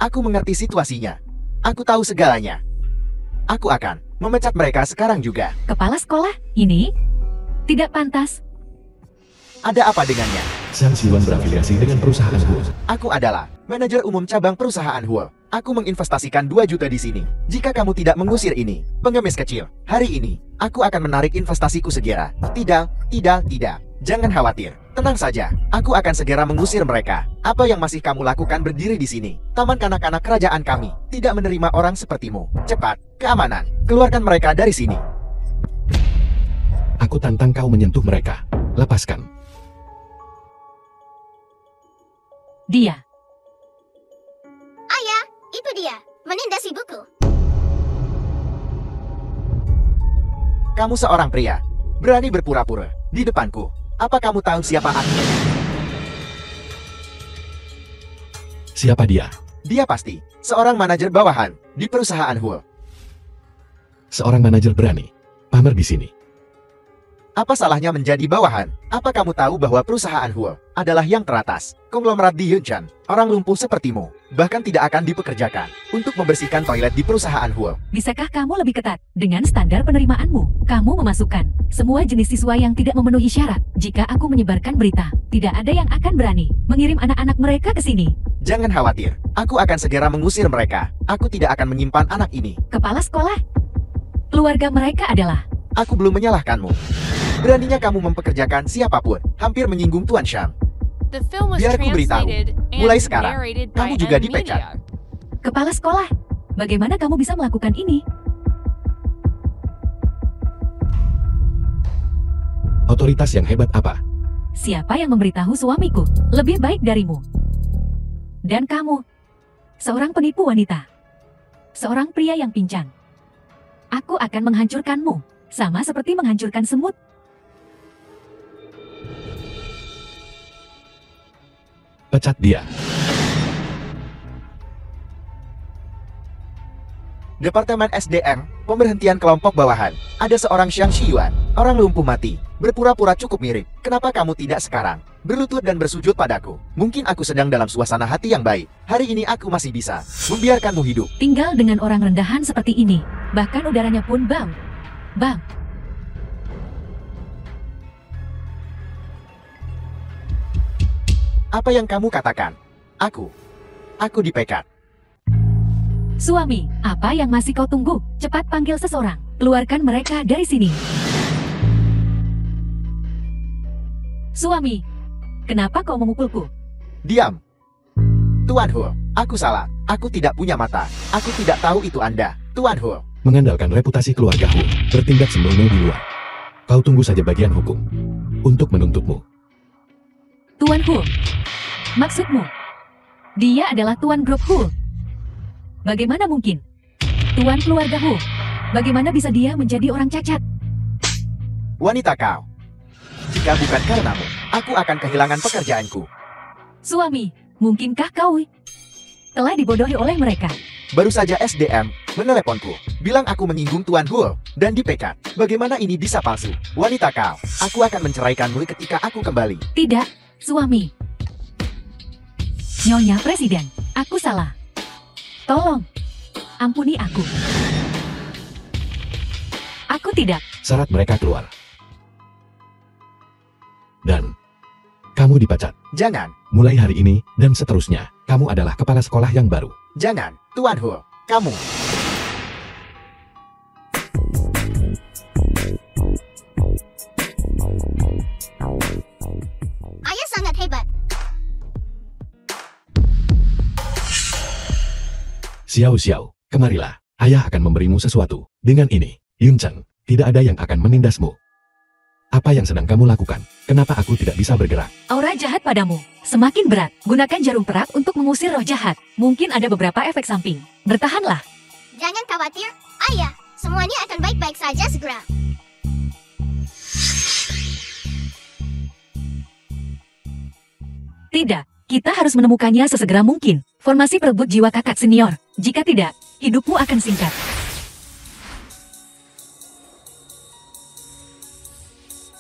Aku mengerti situasinya. Aku tahu segalanya. Aku akan memecat mereka sekarang juga. Kepala sekolah ini tidak pantas. Ada apa dengannya? Sang Siwan berafiliasi dengan perusahaan Hu. Aku adalah manajer umum cabang perusahaan Hu. Aku menginvestasikan 2 juta di sini. Jika kamu tidak mengusir ini, pengemis kecil, hari ini, aku akan menarik investasiku segera. Tidak. Jangan khawatir, tenang saja. Aku akan segera mengusir mereka. Apa yang masih kamu lakukan berdiri di sini? Taman kanak-kanak kerajaan kami tidak menerima orang sepertimu. Cepat, keamanan, keluarkan mereka dari sini. Aku tantang kau menyentuh mereka. Lepaskan. Dia. Ayah, itu dia. Menindas ibuku. Kamu seorang pria, berani berpura-pura di depanku. Apa kamu tahu siapa aku? Siapa dia? Dia pasti seorang manajer bawahan di perusahaan Hull. Seorang manajer berani pamer di sini. Apa salahnya menjadi bawahan? Apa kamu tahu bahwa perusahaan Hull adalah yang teratas? Konglomerat di Yuncheon, orang lumpuh sepertimu, bahkan tidak akan dipekerjakan untuk membersihkan toilet di perusahaan Hull. Bisakah kamu lebih ketat dengan standar penerimaanmu? Kamu memasukkan semua jenis siswa yang tidak memenuhi syarat. Jika aku menyebarkan berita, tidak ada yang akan berani mengirim anak-anak mereka ke sini. Jangan khawatir, aku akan segera mengusir mereka. Aku tidak akan menyimpan anak ini. Kepala sekolah, keluarga mereka adalah... Aku belum menyalahkanmu. Beraninya kamu mempekerjakan siapapun, hampir menyinggung Tuan Sham. Biar aku beritahu, mulai sekarang, kamu juga dipecat. Kepala sekolah, bagaimana kamu bisa melakukan ini? Otoritas yang hebat apa? Siapa yang memberitahu suamiku lebih baik darimu? Dan kamu, seorang penipu wanita. Seorang pria yang pincang. Aku akan menghancurkanmu, sama seperti menghancurkan semut. Pecat dia. Departemen SDM, pemberhentian kelompok bawahan. Ada seorang Xiang Xiyuan, orang lumpuh mati, berpura-pura cukup mirip. Kenapa kamu tidak sekarang berlutut dan bersujud padaku? Mungkin aku sedang dalam suasana hati yang baik. Hari ini aku masih bisa membiarkanmu hidup. Tinggal dengan orang rendahan seperti ini, bahkan udaranya pun bau. Bau. Apa yang kamu katakan? Aku dipecat. Suami, apa yang masih kau tunggu? Cepat panggil seseorang. Keluarkan mereka dari sini. Suami, kenapa kau memukulku? Diam. Tuan Hull, aku salah. Aku tidak punya mata. Aku tidak tahu itu Anda, Tuan Hull. Mengandalkan reputasi keluarga Hull, bertindak sembrono di luar. Kau tunggu saja bagian hukum untuk menuntutmu. Tuan Hull, maksudmu? Dia adalah Tuan Grup Hull. Bagaimana mungkin? Tuan keluarga Hull, bagaimana bisa dia menjadi orang cacat? Wanita kau. Jika bukan karenamu, aku akan kehilangan pekerjaanku. Suami, mungkinkah kau telah dibodohi oleh mereka? Baru saja SDM meneleponku, bilang aku menyinggung Tuan Hull dan dipecat. Bagaimana ini bisa palsu? Wanita kau, aku akan menceraikanmu ketika aku kembali. Tidak. Suami. Nyonya Presiden, aku salah. Tolong, ampuni aku. Aku tidak. Syarat mereka keluar. Dan kamu dipecat. Jangan. Mulai hari ini dan seterusnya, kamu adalah kepala sekolah yang baru. Jangan, Tuan Hull. Kamu. Ayah sangat hebat. Xiao, kemarilah. Ayah akan memberimu sesuatu. Dengan ini, Yuncheon, tidak ada yang akan menindasmu. Apa yang sedang kamu lakukan? Kenapa aku tidak bisa bergerak? Aura jahat padamu semakin berat. Gunakan jarum perak untuk mengusir roh jahat. Mungkin ada beberapa efek samping. Bertahanlah. Jangan khawatir, Ayah. Semuanya akan baik-baik saja segera. Tidak, kita harus menemukannya sesegera mungkin. Formasi perebut jiwa kakak senior. Jika tidak, hidupmu akan singkat.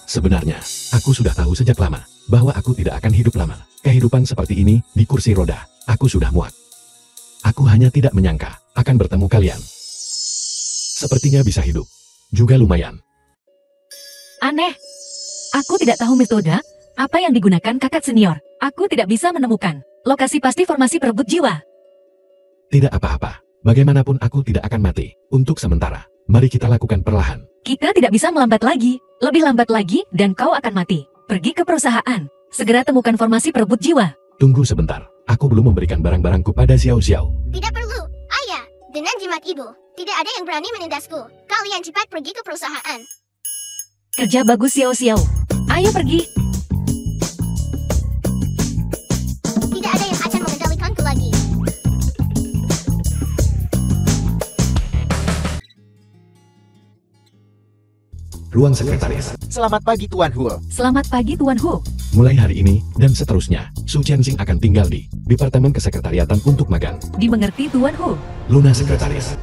Sebenarnya, aku sudah tahu sejak lama bahwa aku tidak akan hidup lama. Kehidupan seperti ini di kursi roda, aku sudah muak. Aku hanya tidak menyangka akan bertemu kalian. Sepertinya bisa hidup. Juga lumayan. Aneh. Aku tidak tahu metode apa yang digunakan kakak senior. Aku tidak bisa menemukan lokasi pasti formasi perebut jiwa. Tidak apa-apa. Bagaimanapun aku tidak akan mati. Untuk sementara, mari kita lakukan perlahan. Kita tidak bisa melambat lagi. Lebih lambat lagi dan kau akan mati. Pergi ke perusahaan. Segera temukan formasi perebut jiwa. Tunggu sebentar. Aku belum memberikan barang-barangku pada Xiao Xiao. Tidak perlu, ayah. Dengan jimat ibu, tidak ada yang berani menindasku. Kalian cepat pergi ke perusahaan. Kerja bagus Xiao Xiao. Ayo pergi. Tidak ada yang akan mengendalikanku lagi. Ruang sekretaris. Selamat pagi Tuan Hu. Selamat pagi Tuan Hu. Mulai hari ini dan seterusnya, Su Qianxing akan tinggal di Departemen Kesekretariatan untuk magang. Dimengerti Tuan Hu. Luna Sekretaris.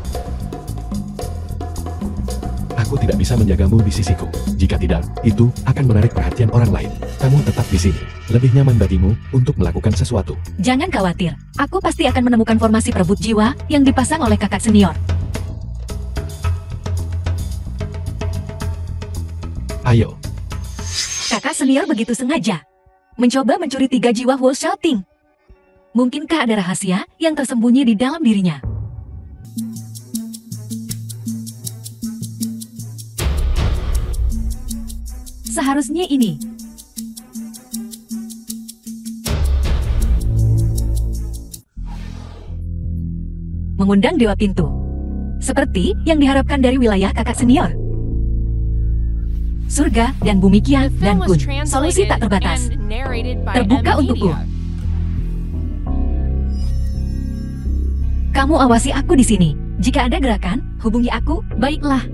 Aku tidak bisa menjagamu di sisiku. Jika tidak, itu akan menarik perhatian orang lain. Kamu tetap di sini. Lebih nyaman bagimu untuk melakukan sesuatu. Jangan khawatir. Aku pasti akan menemukan formasi perebut jiwa yang dipasang oleh kakak senior. Ayo. Kakak senior begitu sengaja mencoba mencuri 3 jiwa Wolf Shouting. Mungkinkah ada rahasia yang tersembunyi di dalam dirinya? Seharusnya ini. Mengundang Dewa Pintu. Seperti yang diharapkan dari wilayah kakak senior. Surga dan bumi Kia dan Kun. Solusi tak terbatas. Terbuka untukku. Kamu awasi aku di sini. Jika ada gerakan, hubungi aku. Baiklah.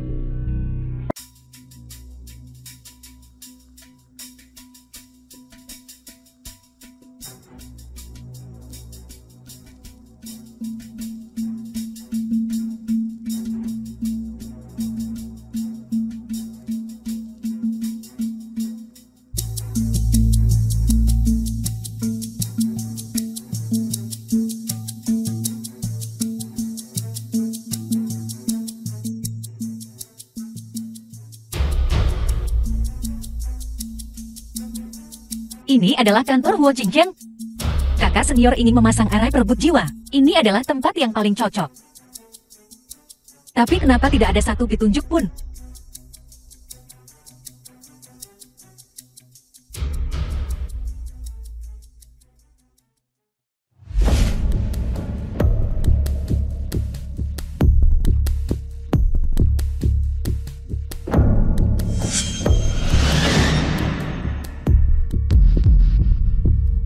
Ini adalah kantor Huo Qingqiang. Kakak senior ingin memasang arai perebut jiwa. Ini adalah tempat yang paling cocok. Tapi kenapa tidak ada satu petunjuk pun?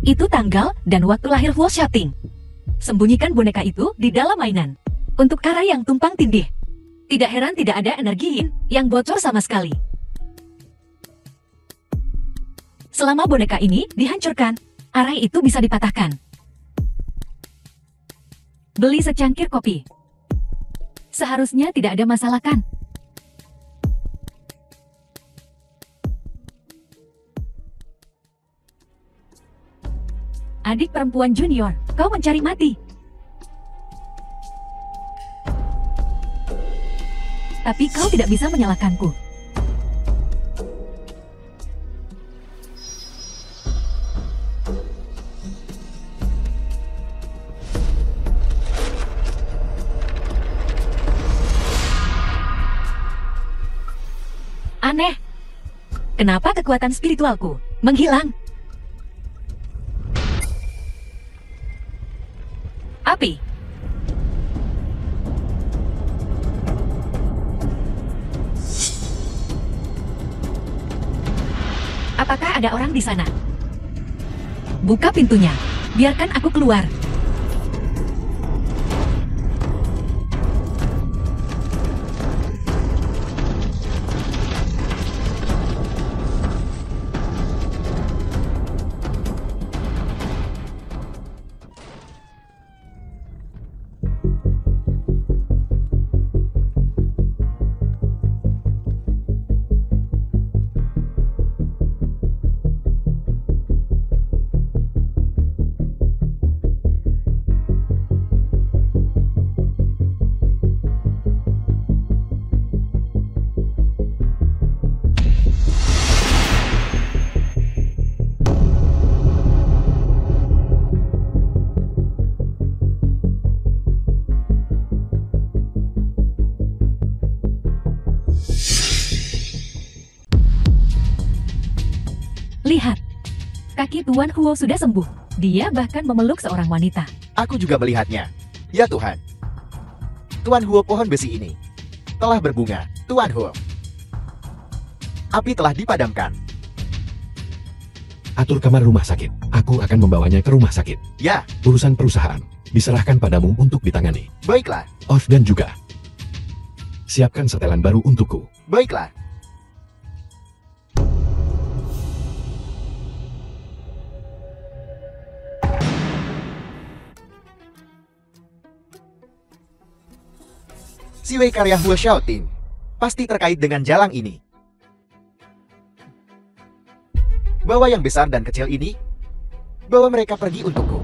Itu tanggal dan waktu lahir Wolf Shouting. Sembunyikan boneka itu di dalam mainan. Untuk arai yang tumpang tindih. Tidak heran tidak ada energi yin yang bocor sama sekali. Selama boneka ini dihancurkan, arai itu bisa dipatahkan. Beli secangkir kopi. Seharusnya tidak ada masalah kan? Adik perempuan junior, kau mencari mati. Tapi kau tidak bisa menyalahkanku. Aneh. Kenapa kekuatan spiritualku menghilang? Api. Apakah ada orang di sana? Buka pintunya. Biarkan aku keluar. Kaki Tuan Huo sudah sembuh. Dia bahkan memeluk seorang wanita. Aku juga melihatnya. Ya Tuhan. Tuan Huo, pohon besi ini telah berbunga, Tuan Huo. Api telah dipadamkan. Atur kamar rumah sakit. Aku akan membawanya ke rumah sakit. Ya, Urusan perusahaan diserahkan padamu untuk ditangani. baiklah, Oh, dan juga siapkan setelan baru untukku. baiklah. Siwei karya Huo Xiaoting pasti terkait dengan jalang ini. Bawa yang besar dan kecil ini, bawa mereka pergi untukku.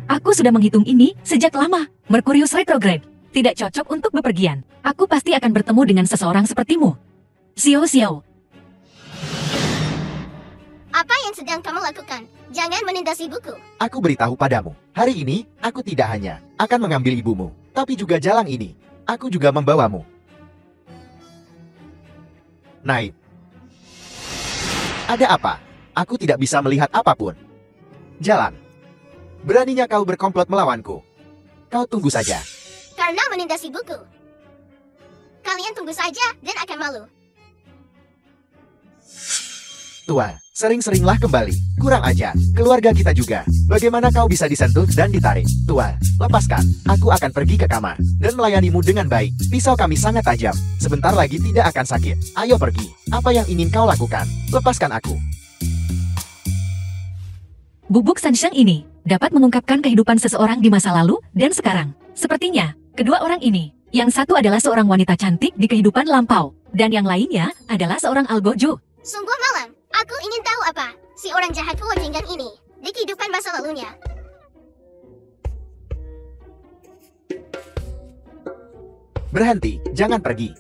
Aku sudah menghitung ini sejak lama. Merkurius retrograde. Tidak cocok untuk bepergian. Aku pasti akan bertemu dengan seseorang sepertimu. Xiao Xiao. Apa yang sedang kamu lakukan? Jangan menindas ibuku. Aku beritahu padamu, hari ini aku tidak hanya akan mengambil ibumu, tapi juga jalang ini. Aku juga membawamu. Naik. Ada apa? Aku tidak bisa melihat apapun. Jalan. Beraninya kau berkomplot melawanku. Kau tunggu saja. Karena menindas ibuku. Kalian tunggu saja dan akan malu. Tua, sering-seringlah kembali. Kurang ajar. Keluarga kita juga. Bagaimana kau bisa disentuh dan ditarik? Tua, lepaskan. Aku akan pergi ke kamar dan melayanimu dengan baik. Pisau kami sangat tajam. Sebentar lagi tidak akan sakit. Ayo pergi. Apa yang ingin kau lakukan? Lepaskan aku. Bubuk Sansheng ini dapat mengungkapkan kehidupan seseorang di masa lalu dan sekarang. Sepertinya, kedua orang ini, yang satu adalah seorang wanita cantik di kehidupan lampau, dan yang lainnya adalah seorang algojo. Sungguh malang. Aku ingin tahu apa si orang jahat Huo Jinggan ini di kehidupan masa lalunya. Berhenti, jangan pergi.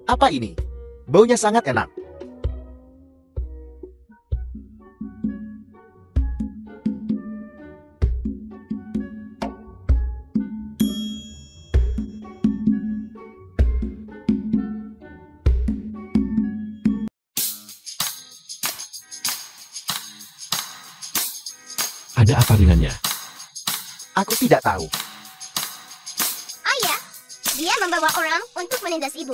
Apa ini? Baunya sangat enak. Ada apa dengannya? Aku tidak tahu. Ayah, dia membawa orang untuk menindas ibu.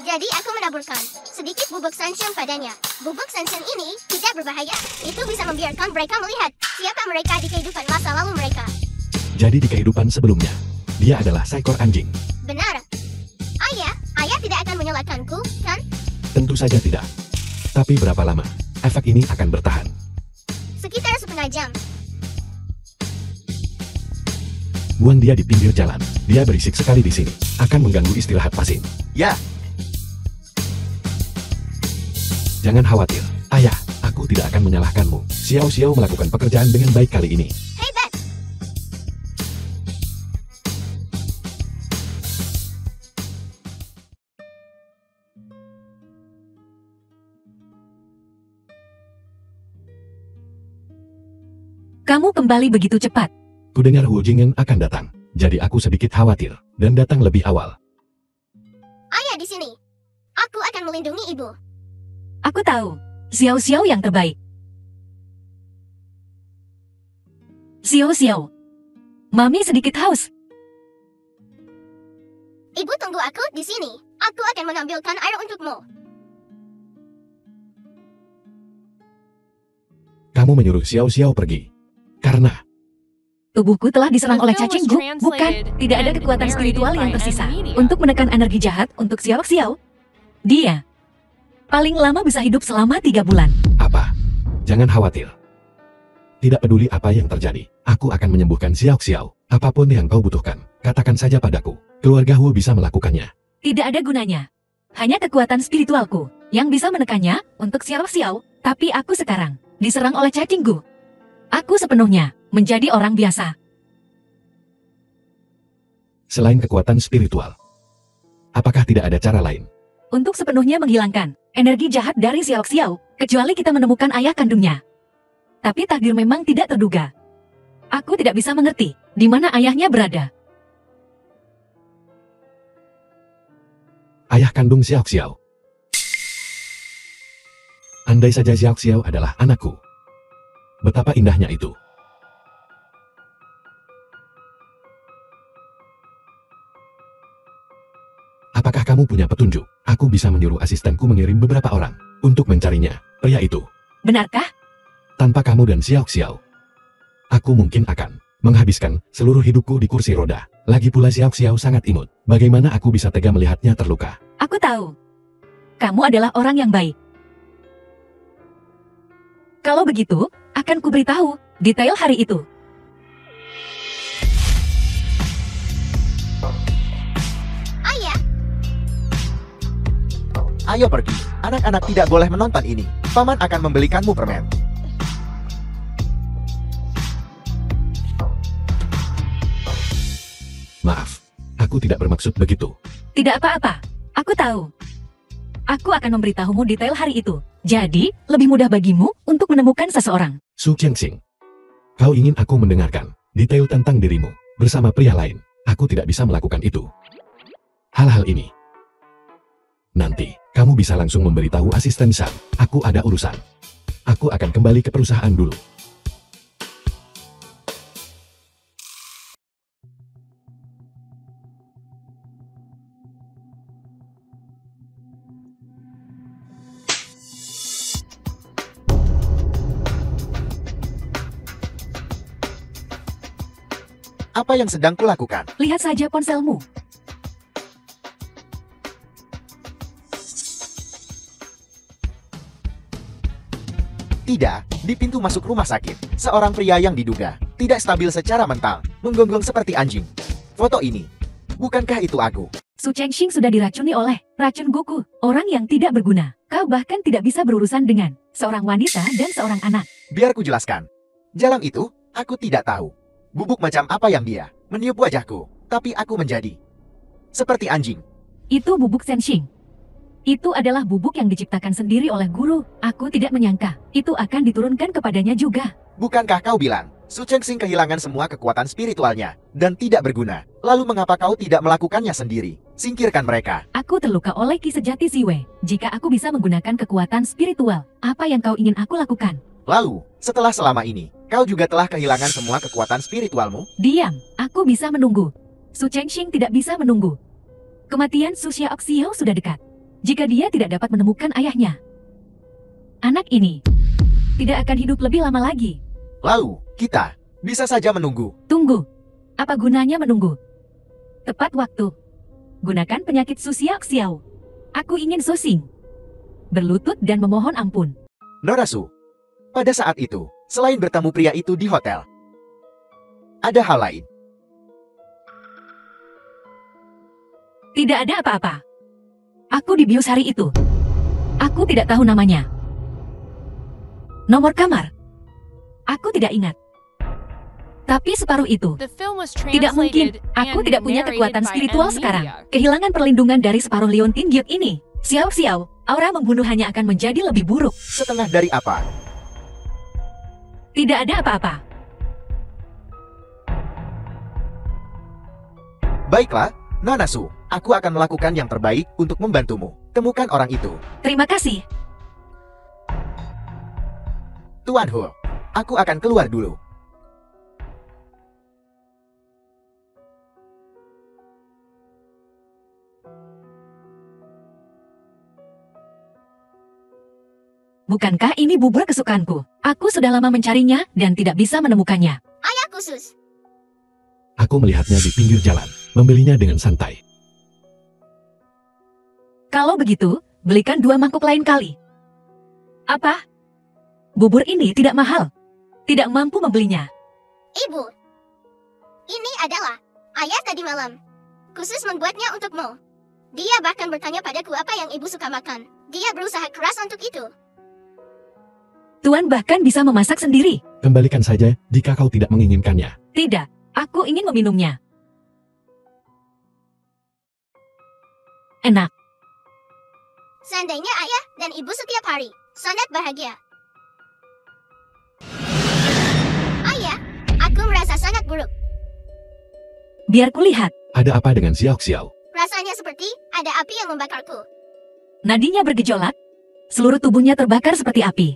Jadi aku menaburkan sedikit bubuk Sansheng padanya. Bubuk Sansheng ini tidak berbahaya. Itu bisa membiarkan mereka melihat siapa mereka di kehidupan masa lalu mereka. Jadi di kehidupan sebelumnya, dia adalah seekor anjing. Benar. Ayah tidak akan menyalahkanku, kan? Tentu saja tidak. Tapi berapa lama efek ini akan bertahan? Sekitar setengah jam. Buang dia di pinggir jalan. Dia berisik sekali di sini. Akan mengganggu istirahat pasien. Ya, Jangan khawatir. Ayah, aku tidak akan menyalahkanmu. Xiao Xiao melakukan pekerjaan dengan baik kali ini. Hebat. Kamu kembali begitu cepat. Kudengar Huo Jinggen akan datang. Jadi aku sedikit khawatir. Dan datang lebih awal. Ayah di sini. Aku akan melindungi ibu. Aku tahu. Xiao Xiao yang terbaik. Xiao Xiao. Mami sedikit haus. Ibu tunggu aku di sini. Aku akan mengambilkan air untukmu. Kamu menyuruh Xiao Xiao pergi. Karena Tubuhku telah diserang oleh cacing Gu. Bukan, tidak ada kekuatan spiritual yang tersisa untuk menekan energi jahat untuk Xiao Xiao. Dia paling lama bisa hidup selama 3 bulan. apa? Jangan khawatir. Tidak peduli apa yang terjadi. Aku akan menyembuhkan Xiao Xiao. Apapun yang kau butuhkan, katakan saja padaku. Keluarga Huo bisa melakukannya. Tidak ada gunanya. Hanya kekuatan spiritualku yang bisa menekannya untuk Xiao Xiao. Tapi aku sekarang diserang oleh cacing Gu. Aku sepenuhnya menjadi orang biasa. Selain kekuatan spiritual, apakah tidak ada cara lain? Untuk sepenuhnya menghilangkan energi jahat dari Xiao Xiao, kecuali kita menemukan ayah kandungnya. Tapi takdir memang tidak terduga. Aku tidak bisa mengerti di mana ayahnya berada. Ayah kandung Xiao Xiao. Andai saja Xiao Xiao adalah anakku. Betapa indahnya itu. Apakah kamu punya petunjuk? Aku bisa menyuruh asistenku mengirim beberapa orang untuk mencarinya, pria itu. Benarkah? Tanpa kamu dan Xiao Xiao, aku mungkin akan menghabiskan seluruh hidupku di kursi roda. Lagi pula Xiao Xiao sangat imut. Bagaimana aku bisa tega melihatnya terluka? Aku tahu. Kamu adalah orang yang baik. Kalau begitu, akan kuberitahu detail hari itu. Ayah, Ayo pergi. Anak-anak tidak boleh menonton ini. Paman akan membelikanmu permen. Maaf, aku tidak bermaksud begitu. Tidak apa-apa. Aku tahu. Aku akan memberitahumu detail hari itu. Jadi, lebih mudah bagimu untuk menemukan seseorang. Su Chengxing, kau ingin aku mendengarkan detail tentang dirimu bersama pria lain. Aku tidak bisa melakukan itu. Hal-hal ini nanti kamu bisa langsung memberitahu asisten San. Aku ada urusan. Aku akan kembali ke perusahaan dulu. Apa yang sedang kulakukan? Lihat saja ponselmu. Tidak, di pintu masuk rumah sakit, seorang pria yang diduga tidak stabil secara mental, menggonggong seperti anjing. Foto ini, bukankah itu aku? Su Chengxing sudah diracuni oleh racun Goku, orang yang tidak berguna. Kau bahkan tidak bisa berurusan dengan seorang wanita dan seorang anak. Biar ku jelaskan. Jalan itu, aku tidak tahu. Bubuk macam apa yang dia meniup wajahku, tapi aku menjadi seperti anjing. Itu bubuk Shenxing. Itu adalah bubuk yang diciptakan sendiri oleh guru. Aku tidak menyangka itu akan diturunkan kepadanya juga. Bukankah kau bilang, Su Chengxing kehilangan semua kekuatan spiritualnya dan tidak berguna? Lalu mengapa kau tidak melakukannya sendiri? Singkirkan mereka. Aku terluka oleh ki sejati Siwe. Jika aku bisa menggunakan kekuatan spiritual, apa yang kau ingin aku lakukan? Lalu, setelah selama ini, kau juga telah kehilangan semua kekuatan spiritualmu? Diam, aku bisa menunggu. Su Chengxing tidak bisa menunggu. Kematian Su Xiaoxiao sudah dekat. Jika dia tidak dapat menemukan ayahnya, anak ini tidak akan hidup lebih lama lagi. Lalu, kita bisa saja menunggu. Tunggu, apa gunanya menunggu? Tepat waktu. Gunakan penyakit Su Xiaoxiao. Aku ingin Su Xing berlutut dan memohon ampun. Nona Su, pada saat itu, selain bertemu pria itu di hotel, ada hal lain. Tidak ada apa-apa. Aku dibius hari itu. Aku tidak tahu namanya. Nomor kamar. Aku tidak ingat. Tapi separuh itu. Tidak mungkin. Aku tidak punya kekuatan spiritual sekarang. Kehilangan perlindungan dari separuh Liontin Gyut ini. Xiao Xiao, aura membunuh hanya akan menjadi lebih buruk. Setengah dari apa? Tidak ada apa-apa. Baiklah, Nona Su, aku akan melakukan yang terbaik untuk membantumu. Temukan orang itu. Terima kasih. Tuan Hu, aku akan keluar dulu. Bukankah ini bubur kesukaanku? Aku sudah lama mencarinya dan tidak bisa menemukannya. ayah khusus. Aku melihatnya di pinggir jalan, membelinya dengan santai. Kalau begitu, belikan 2 mangkuk lain kali. Apa? Bubur ini tidak mahal. Tidak mampu membelinya. Ibu, ini adalah ayah tadi malam. Khusus membuatnya untukmu. Dia bahkan bertanya padaku apa yang ibu suka makan. Dia berusaha keras untuk itu. Tuan bahkan bisa memasak sendiri. Kembalikan saja jika kau tidak menginginkannya. Tidak, aku ingin meminumnya. Enak. Seandainya ayah dan ibu setiap hari sangat bahagia. Ayah, aku merasa sangat buruk. Biar kulihat. Ada apa dengan Xiao Xiao? Rasanya seperti ada api yang membakarku. Nadinya bergejolak. Seluruh tubuhnya terbakar seperti api.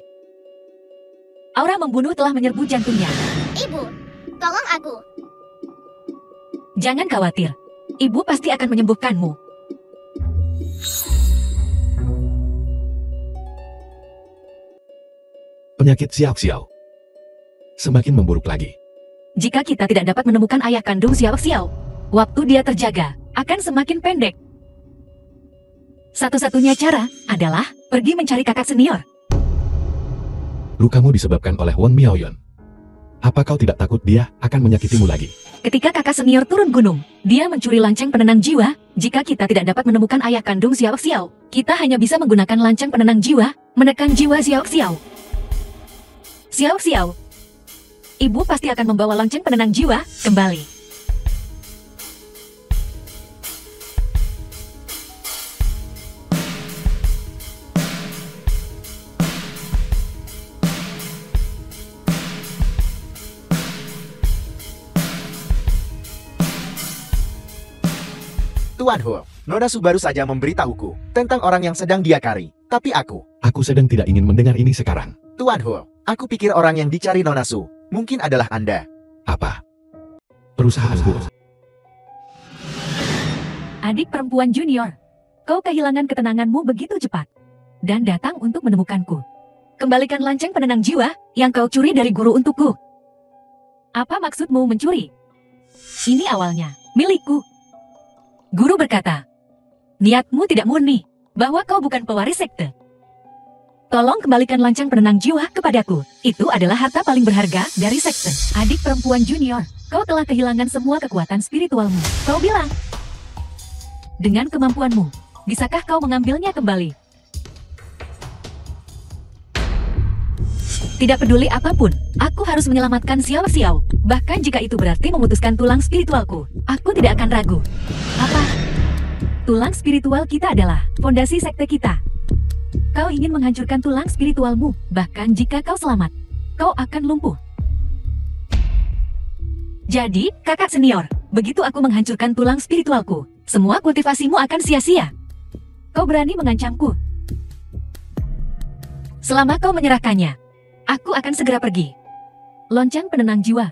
Aura membunuh telah menyerbu jantungnya. Ibu, tolong aku. Jangan khawatir. Ibu pasti akan menyembuhkanmu. Penyakit Xiao Xiao semakin memburuk lagi. Jika kita tidak dapat menemukan ayah kandung Xiao Xiao, waktu dia terjaga akan semakin pendek. Satu-satunya cara adalah pergi mencari kakak senior. Lukamu disebabkan oleh Won Miaoyun. Apa kau tidak takut dia akan menyakitimu lagi? Ketika kakak senior turun gunung, dia mencuri lancang penenang jiwa. Jika kita tidak dapat menemukan ayah kandung Xiao Xiao, kita hanya bisa menggunakan lancang penenang jiwa, menekan jiwa Xiao Xiao. Xiao Xiao, ibu pasti akan membawa lancang penenang jiwa kembali. Tuan Hu, Nona Su baru saja memberitahuku tentang orang yang sedang dia cari. Tapi aku sedang tidak ingin mendengar ini sekarang. Tuan Hu, aku pikir orang yang dicari Nona Su mungkin adalah Anda. Apa? Perusahaanku. Adik perempuan junior, kau kehilangan ketenanganmu begitu cepat dan datang untuk menemukanku. Kembalikan lancang penenang jiwa yang kau curi dari guru untukku. Apa maksudmu mencuri? Ini awalnya milikku. Guru berkata, niatmu tidak murni, bahwa kau bukan pewaris sekte. Tolong kembalikan lancang penenang jiwa kepadaku. Itu adalah harta paling berharga dari sekte. Adik perempuan junior, kau telah kehilangan semua kekuatan spiritualmu. Kau bilang, dengan kemampuanmu, bisakah kau mengambilnya kembali? Tidak peduli apapun, aku harus menyelamatkan Xiao Xiao. Bahkan jika itu berarti memutuskan tulang spiritualku, aku tidak akan ragu. Apa? Tulang spiritual kita adalah fondasi sekte kita. Kau ingin menghancurkan tulang spiritualmu, bahkan jika kau selamat, kau akan lumpuh. Jadi, kakak senior, begitu aku menghancurkan tulang spiritualku, semua kultivasimu akan sia-sia. Kau berani mengancamku. Selama kau menyerahkannya, aku akan segera pergi. Lonceng penenang jiwa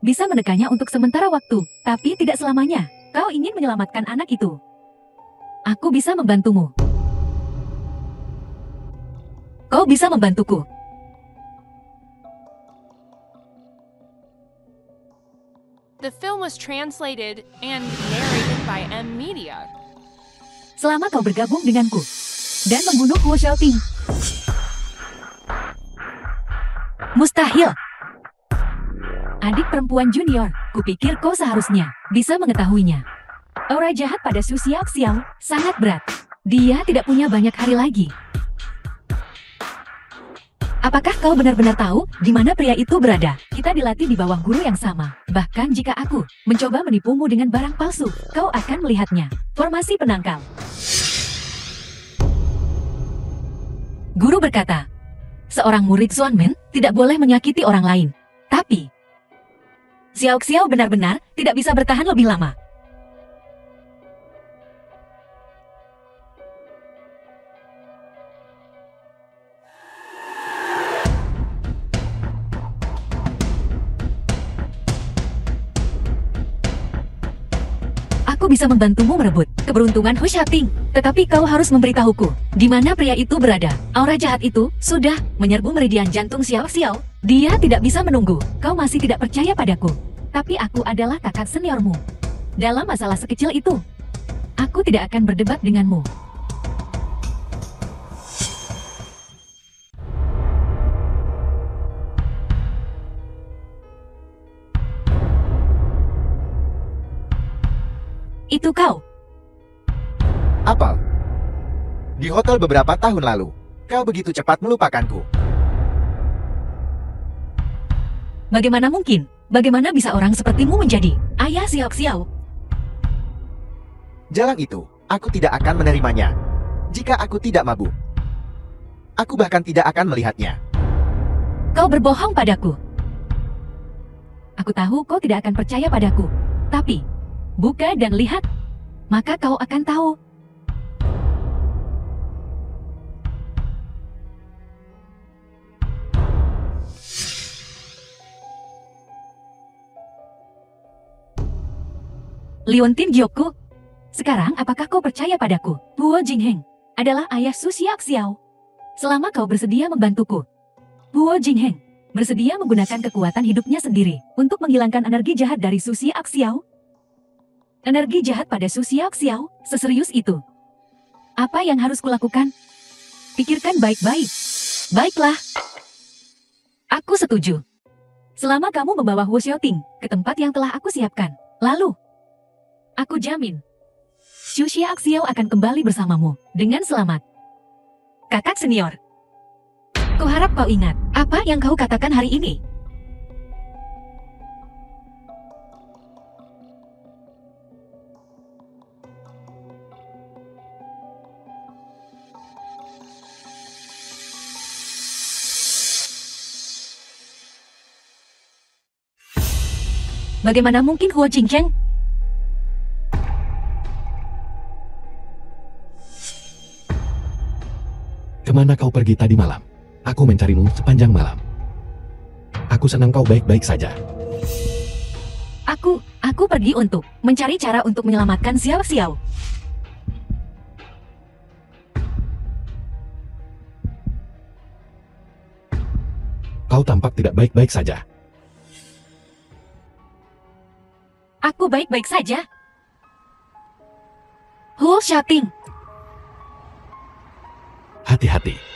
bisa menekannya untuk sementara waktu, tapi tidak selamanya. Kau ingin menyelamatkan anak itu. Aku bisa membantumu. Kau bisa membantuku. The film was translated and narrated by M Media. Selama kau bergabung denganku dan membunuh Huo Xiaoting, mustahil. Adik perempuan junior, kupikir kau seharusnya bisa mengetahuinya. Aura jahat pada Su Xiao Xiao sangat berat. Dia tidak punya banyak hari lagi. Apakah kau benar-benar tahu di mana pria itu berada? Kita dilatih di bawah guru yang sama. Bahkan jika aku mencoba menipumu dengan barang palsu, kau akan melihatnya. Formasi penangkal. Guru berkata, seorang murid Xuanmen tidak boleh menyakiti orang lain. Tapi, Xiao Xiao benar-benar tidak bisa bertahan lebih lama. Aku bisa membantumu merebut keberuntungan Hu Xiaoting, tetapi kau harus memberitahuku di mana pria itu berada. Aura jahat itu sudah menyerbu meridian jantung Xiao Xiao. Dia tidak bisa menunggu. Kau masih tidak percaya padaku. Tapi aku adalah kakak seniormu. Dalam masalah sekecil itu, aku tidak akan berdebat denganmu. Itu kau. Apel. Di hotel beberapa tahun lalu, kau begitu cepat melupakanku. Bagaimana mungkin? Bagaimana bisa orang sepertimu menjadi ayah Xiao Xiao? Jalan itu, aku tidak akan menerimanya. Jika aku tidak mabuk, aku bahkan tidak akan melihatnya. Kau berbohong padaku. Aku tahu kau tidak akan percaya padaku. Tapi, buka dan lihat, maka kau akan tahu. Liontin Gyoku. Sekarang apakah kau percaya padaku? Huo Jingheng adalah ayah Su Xiaoxiao. Selama kau bersedia membantuku, Huo Jingheng bersedia menggunakan kekuatan hidupnya sendiri untuk menghilangkan energi jahat dari Su Xiaoxiao. Energi jahat pada Su Xiaoxiao, seserius itu. Apa yang harus kulakukan? Pikirkan baik-baik. Baiklah. Aku setuju. Selama kamu membawa Huo Xiaoting ke tempat yang telah aku siapkan, lalu aku jamin Su Xiaoxiao akan kembali bersamamu dengan selamat. Kakak senior. Kuharap kau ingat apa yang kau katakan hari ini. Bagaimana mungkin Huo Jingheng? Kemana kau pergi tadi malam? Aku mencarimu sepanjang malam. Aku senang kau baik-baik saja. Aku pergi untuk mencari cara untuk menyelamatkan Xiao Xiao. Kau tampak tidak baik-baik saja. Aku baik-baik saja. Huo Xiaoting. Hati-hati.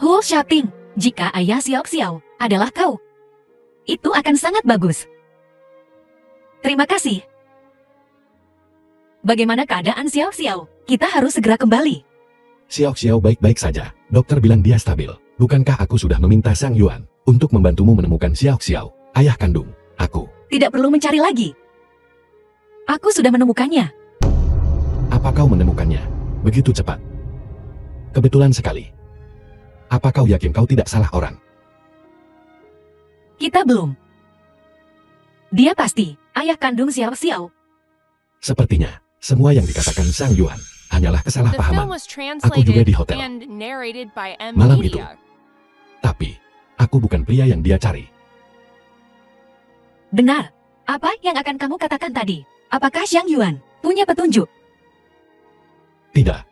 Huo Xiaoting, jika ayah Xiaoxiao adalah kau, itu akan sangat bagus. Terima kasih. Bagaimana keadaan Xiaoxiao? Kita harus segera kembali. Xiaoxiao baik-baik saja. Dokter bilang dia stabil. Bukankah aku sudah meminta Sang Yuan untuk membantumu menemukan Xiaoxiao, ayah kandung aku? Tidak perlu mencari lagi. Aku sudah menemukannya. Apa kau menemukannya begitu cepat? Kebetulan sekali. Apa kau yakin kau tidak salah orang? Kita belum. Dia pasti ayah kandung Xiaoxiao. Sepertinya semua yang dikatakan Sang Yuan hanyalah The kesalahpahaman. film was Aku juga di translated hotel and narrated by M malam itu. Media. Tapi aku bukan pria yang dia cari. Benar. Apa yang akan kamu katakan tadi? Apakah Xiang Yuan punya petunjuk? Tidak.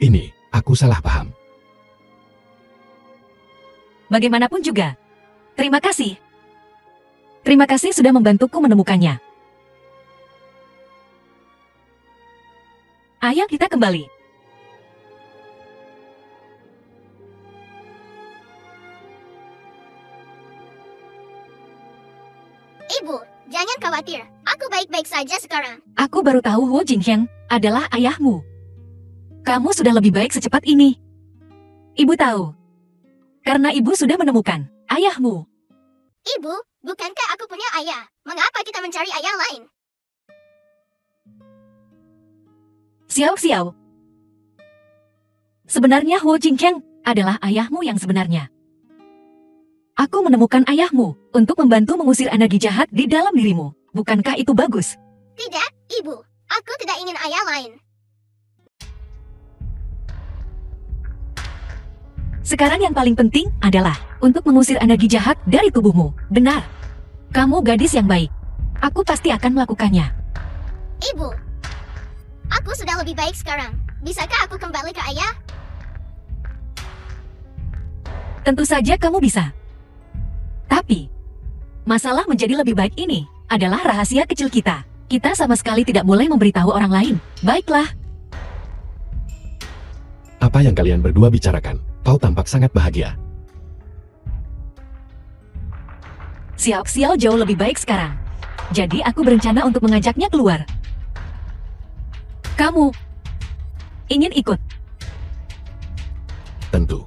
Ini aku salah paham. Bagaimanapun juga. Terima kasih. Terima kasih sudah membantuku menemukannya. Ayo kita kembali. Ibu, jangan khawatir. Aku baik-baik saja sekarang. Aku baru tahu Huo Jingheng adalah ayahmu. Kamu sudah lebih baik secepat ini. Ibu tahu. Karena ibu sudah menemukan ayahmu. Ibu, bukankah aku punya ayah? Mengapa kita mencari ayah lain? Xiao. Sebenarnya Huo Jingheng adalah ayahmu yang sebenarnya. Aku menemukan ayahmu untuk membantu mengusir energi jahat di dalam dirimu. Bukankah itu bagus? Tidak, Ibu. Aku tidak ingin ayah lain. Sekarang yang paling penting adalah untuk mengusir energi jahat dari tubuhmu. Benar. Kamu gadis yang baik. Aku pasti akan melakukannya. Ibu, aku sudah lebih baik sekarang. Bisakah aku kembali ke ayah? Tentu saja kamu bisa. Tapi, masalah menjadi lebih baik ini adalah rahasia kecil kita. Kita sama sekali tidak boleh memberitahu orang lain. Baiklah. Apa yang kalian berdua bicarakan? Kau tampak sangat bahagia. Xiao jauh lebih baik sekarang. Jadi aku berencana untuk mengajaknya keluar. Kamu ingin ikut? Tentu.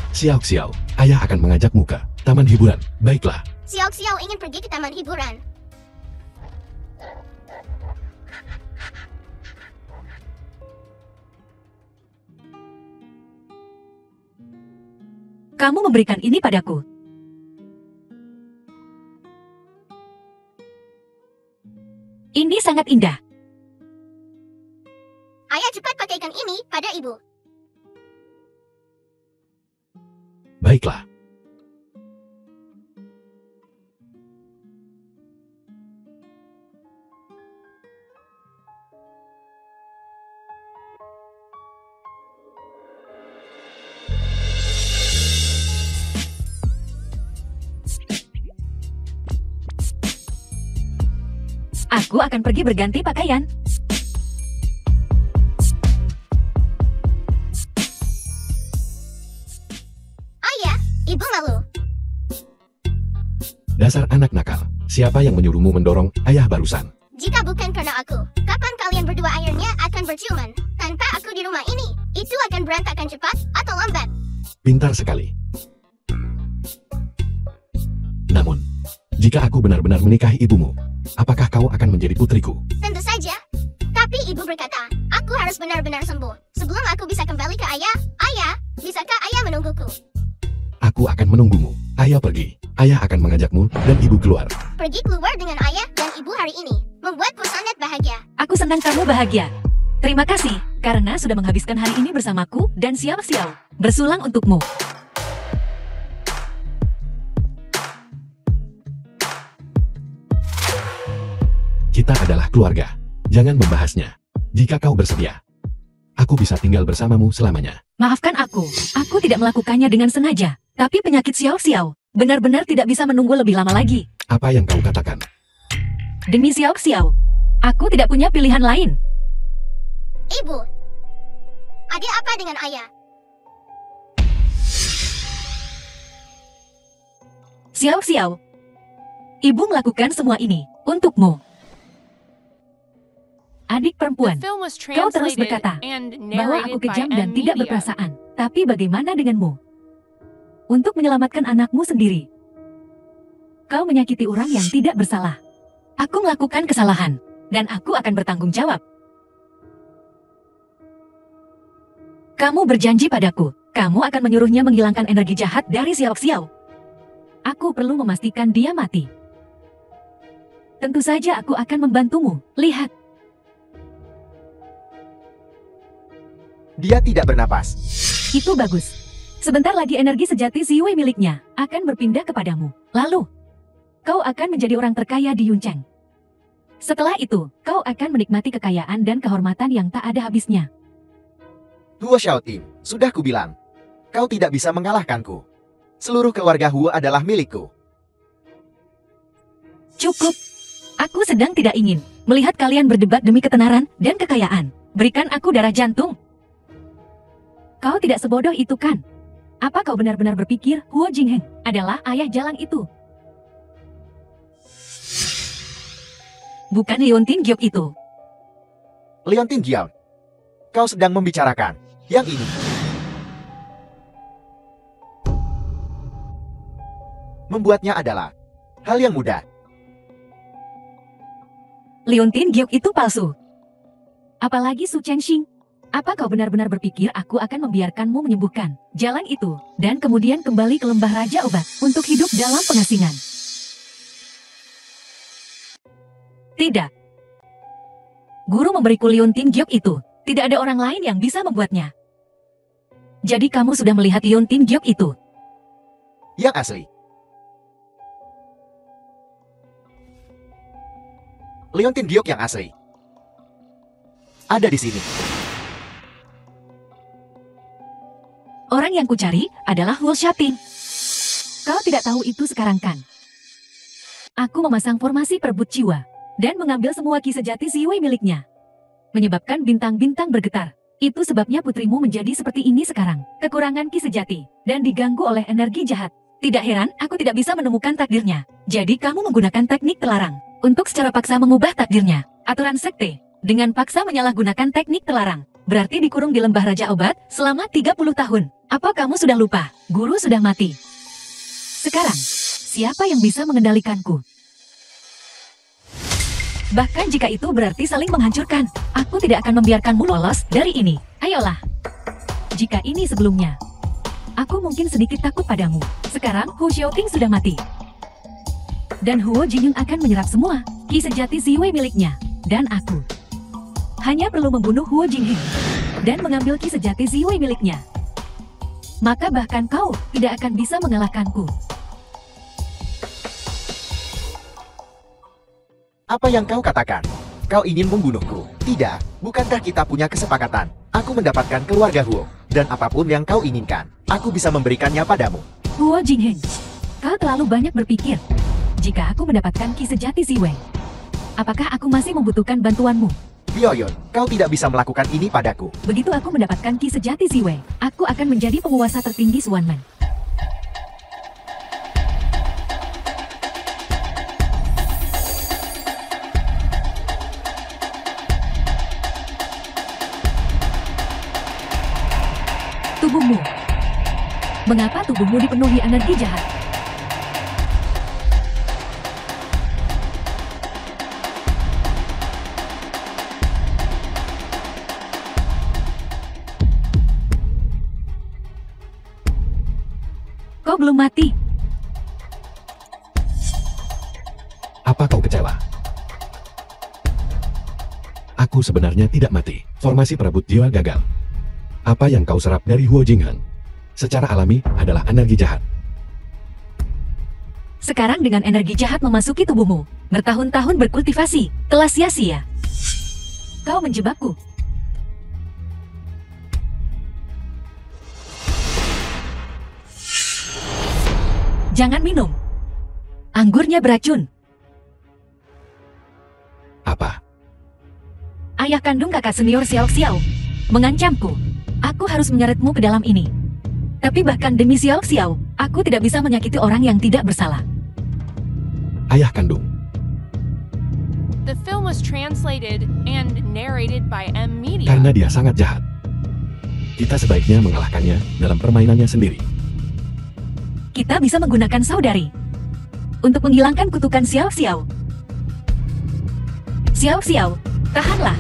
Xiao, ayah akan mengajakmu ke taman hiburan. Baiklah. Xiao ingin pergi ke taman hiburan. Kamu memberikan ini padaku. sangat indah. Ayah cepat pakaikan ini pada ibu. Baiklah. Aku akan pergi berganti pakaian. Ayah, ibu malu. Dasar anak nakal. Siapa yang menyuruhmu mendorong ayah barusan? Jika bukan karena aku, kapan kalian berdua akhirnya akan berciuman? Tanpa aku di rumah ini, itu akan berantakan cepat atau lambat. Pintar sekali. Namun, jika aku benar-benar menikahi ibumu, apakah kau akan menjadi putriku? Tentu saja. Tapi ibu berkata, aku harus benar-benar sembuh. Sebelum aku bisa kembali ke ayah, ayah, bisakah ayah menungguku? Aku akan menunggumu. Ayah pergi. Ayah akan mengajakmu dan ibu keluar. Pergi keluar dengan ayah dan ibu hari ini, membuatku sangat bahagia. Aku senang kamu bahagia. Terima kasih, karena sudah menghabiskan hari ini bersamaku dan siau-siau bersulang untukmu. Kita adalah keluarga. Jangan membahasnya. Jika kau bersedia, aku bisa tinggal bersamamu selamanya. Maafkan aku tidak melakukannya dengan sengaja. Tapi penyakit siau-siau benar-benar tidak bisa menunggu lebih lama lagi. Apa yang kau katakan? Demi siau-siau, aku tidak punya pilihan lain. Ibu, ada apa dengan ayah? Siau-siau, ibu melakukan semua ini untukmu. Adik perempuan, The film was kau terus translated berkata and bahwa aku narrated by kejam dan M tidak Media. berperasaan. Tapi bagaimana denganmu? Untuk menyelamatkan anakmu sendiri, kau menyakiti orang yang tidak bersalah. Aku melakukan kesalahan, dan aku akan bertanggung jawab. Kamu berjanji padaku, kamu akan menyuruhnya menghilangkan energi jahat dari siau-siau. Aku perlu memastikan dia mati. Tentu saja aku akan membantumu. Lihat, Dia tidak bernapas. itu bagus. Sebentar lagi energi sejati Ziwei miliknya akan berpindah kepadamu. Lalu, kau akan menjadi orang terkaya di Yuncheng. Setelah itu, kau akan menikmati kekayaan dan kehormatan yang tak ada habisnya. Huo Xiaoting, sudah kubilang. Kau tidak bisa mengalahkanku. Seluruh keluarga Huo adalah milikku. Cukup. Aku sedang tidak ingin melihat kalian berdebat demi ketenaran dan kekayaan. Berikan aku darah jantung. Kau tidak sebodoh itu kan? Apa kau benar-benar berpikir Huo Jingheng adalah ayah jalang itu? Bukan Liontin Giok itu. Liontin Giao, kau sedang membicarakan yang ini. Membuatnya adalah hal yang mudah. Liontin Giok itu palsu. Apalagi Su Chengxing. Apa kau benar-benar berpikir aku akan membiarkanmu menyembuhkan jalan itu dan kemudian kembali ke lembah Raja Obat untuk hidup dalam pengasingan? Tidak. Guru memberiku Liontin Giok itu. Tidak ada orang lain yang bisa membuatnya. Jadi kamu sudah melihat Liontin Giok itu? Yang asli. Liontin Giok yang asli. Ada di sini. Orang yang kucari adalah Huo Xiaoting. Kau tidak tahu itu sekarang kan? Aku memasang formasi perebut jiwa dan mengambil semua ki sejati Ziwei miliknya, menyebabkan bintang-bintang bergetar. Itu sebabnya putrimu menjadi seperti ini sekarang. Kekurangan ki sejati dan diganggu oleh energi jahat. Tidak heran aku tidak bisa menemukan takdirnya. Jadi kamu menggunakan teknik terlarang untuk secara paksa mengubah takdirnya. Aturan sekte dengan paksa menyalahgunakan teknik terlarang berarti dikurung di lembah Raja Obat selama 30 tahun. Apa kamu sudah lupa? Guru sudah mati. Sekarang, siapa yang bisa mengendalikanku? Bahkan jika itu berarti saling menghancurkan, aku tidak akan membiarkanmu lolos dari ini. Ayolah. Jika ini sebelumnya, aku mungkin sedikit takut padamu. Sekarang Hu Xiaoting sudah mati. Dan Huo Jingyun akan menyerap semua ki sejati Ziwei miliknya. dan aku hanya perlu membunuh Huo Jingheng dan mengambil ki sejati Ziwei miliknya. Maka bahkan kau tidak akan bisa mengalahkanku. Apa yang kau katakan? Kau ingin membunuhku? Tidak, bukankah kita punya kesepakatan? Aku mendapatkan keluarga Huo, dan apapun yang kau inginkan, aku bisa memberikannya padamu. Huo Jingheng, kau terlalu banyak berpikir. Jika aku mendapatkan ki sejati Ziwei, apakah aku masih membutuhkan bantuanmu? Bioyon, kau tidak bisa melakukan ini padaku. Begitu aku mendapatkan ki sejati Ziwei, aku akan menjadi penguasa tertinggi Xuanmen. Tubuhmu. Mengapa tubuhmu dipenuhi energi jahat? Kau belum mati. Apa kau kecewa? Aku sebenarnya tidak mati. Formasi perebut jiwa gagal. Apa yang kau serap dari Huo Jingheng secara alami adalah energi jahat. Sekarang dengan energi jahat memasuki tubuhmu, bertahun-tahun berkultivasi, telah sia-sia. Kau menjebakku. Jangan minum. Anggurnya beracun. Apa? Ayah kandung kakak senior Xiao Xiao mengancamku. Aku harus menyeretmu ke dalam ini. Tapi bahkan demi Xiao Xiao, aku tidak bisa menyakiti orang yang tidak bersalah. Ayah kandung. The film was translated and narrated by M Media. Karena dia sangat jahat. Kita sebaiknya mengalahkannya dalam permainannya sendiri. Kita bisa menggunakan saudari untuk menghilangkan kutukan Xiao Xiao. Xiao Xiao, tahanlah.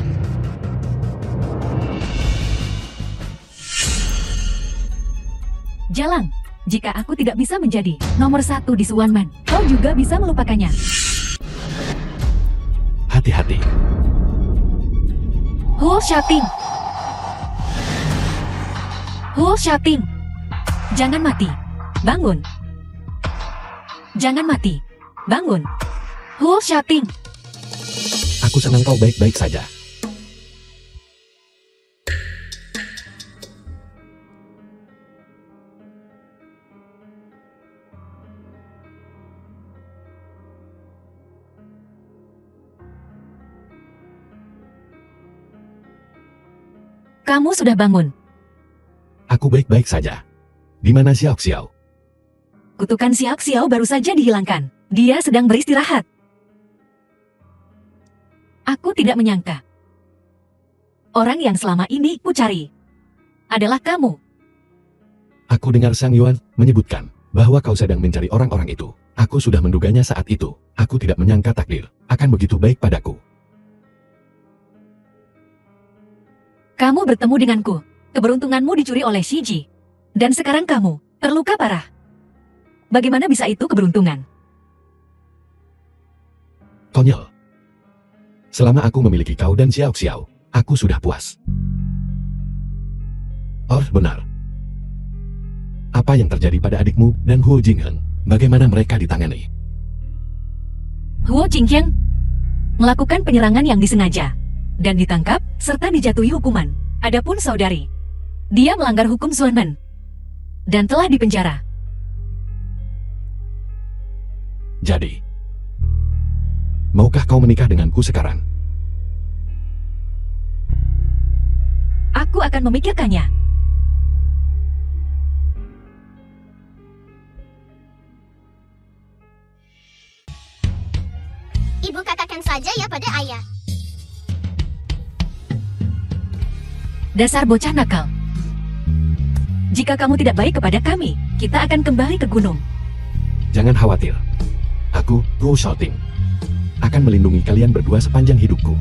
Jalan. Jika aku tidak bisa menjadi nomor 1 di Xuanmen, kau juga bisa melupakannya. Hati-hati. Huo Shaoting. Huo Shaoting. Jangan mati. Bangun. Jangan mati. Bangun. Huo Shaoting. Aku senang kau baik-baik saja. Kamu sudah bangun. Aku baik-baik saja. Di mana Xiao Xiao? Kutukan Xiao Xiao baru saja dihilangkan. Dia sedang beristirahat. Aku tidak menyangka. Orang yang selama ini ku cari adalah kamu. Aku dengar Sang Yuan menyebutkan bahwa kau sedang mencari orang-orang itu. Aku sudah menduganya saat itu. Aku tidak menyangka takdir akan begitu baik padaku. Kamu bertemu denganku. Keberuntunganmu dicuri oleh Shiji. Dan sekarang kamu terluka parah. Bagaimana bisa itu keberuntungan? Konyol. Selama aku memiliki kau dan Xiao Xiao, aku sudah puas. Oh, benar. Apa yang terjadi pada adikmu dan Huo Jingheng? Bagaimana mereka ditangani? Huo Jingheng melakukan penyerangan yang disengaja dan ditangkap serta dijatuhi hukuman. Adapun saudari, dia melanggar hukum Xuanmen dan telah dipenjara. Jadi, maukah kau menikah denganku sekarang? Aku akan memikirkannya. Ibu katakan saja ya pada ayah. Dasar bocah nakal. Jika kamu tidak baik kepada kami, kita akan kembali ke gunung. Jangan khawatir. Aku, Huo Shaoting, akan melindungi kalian berdua sepanjang hidupku.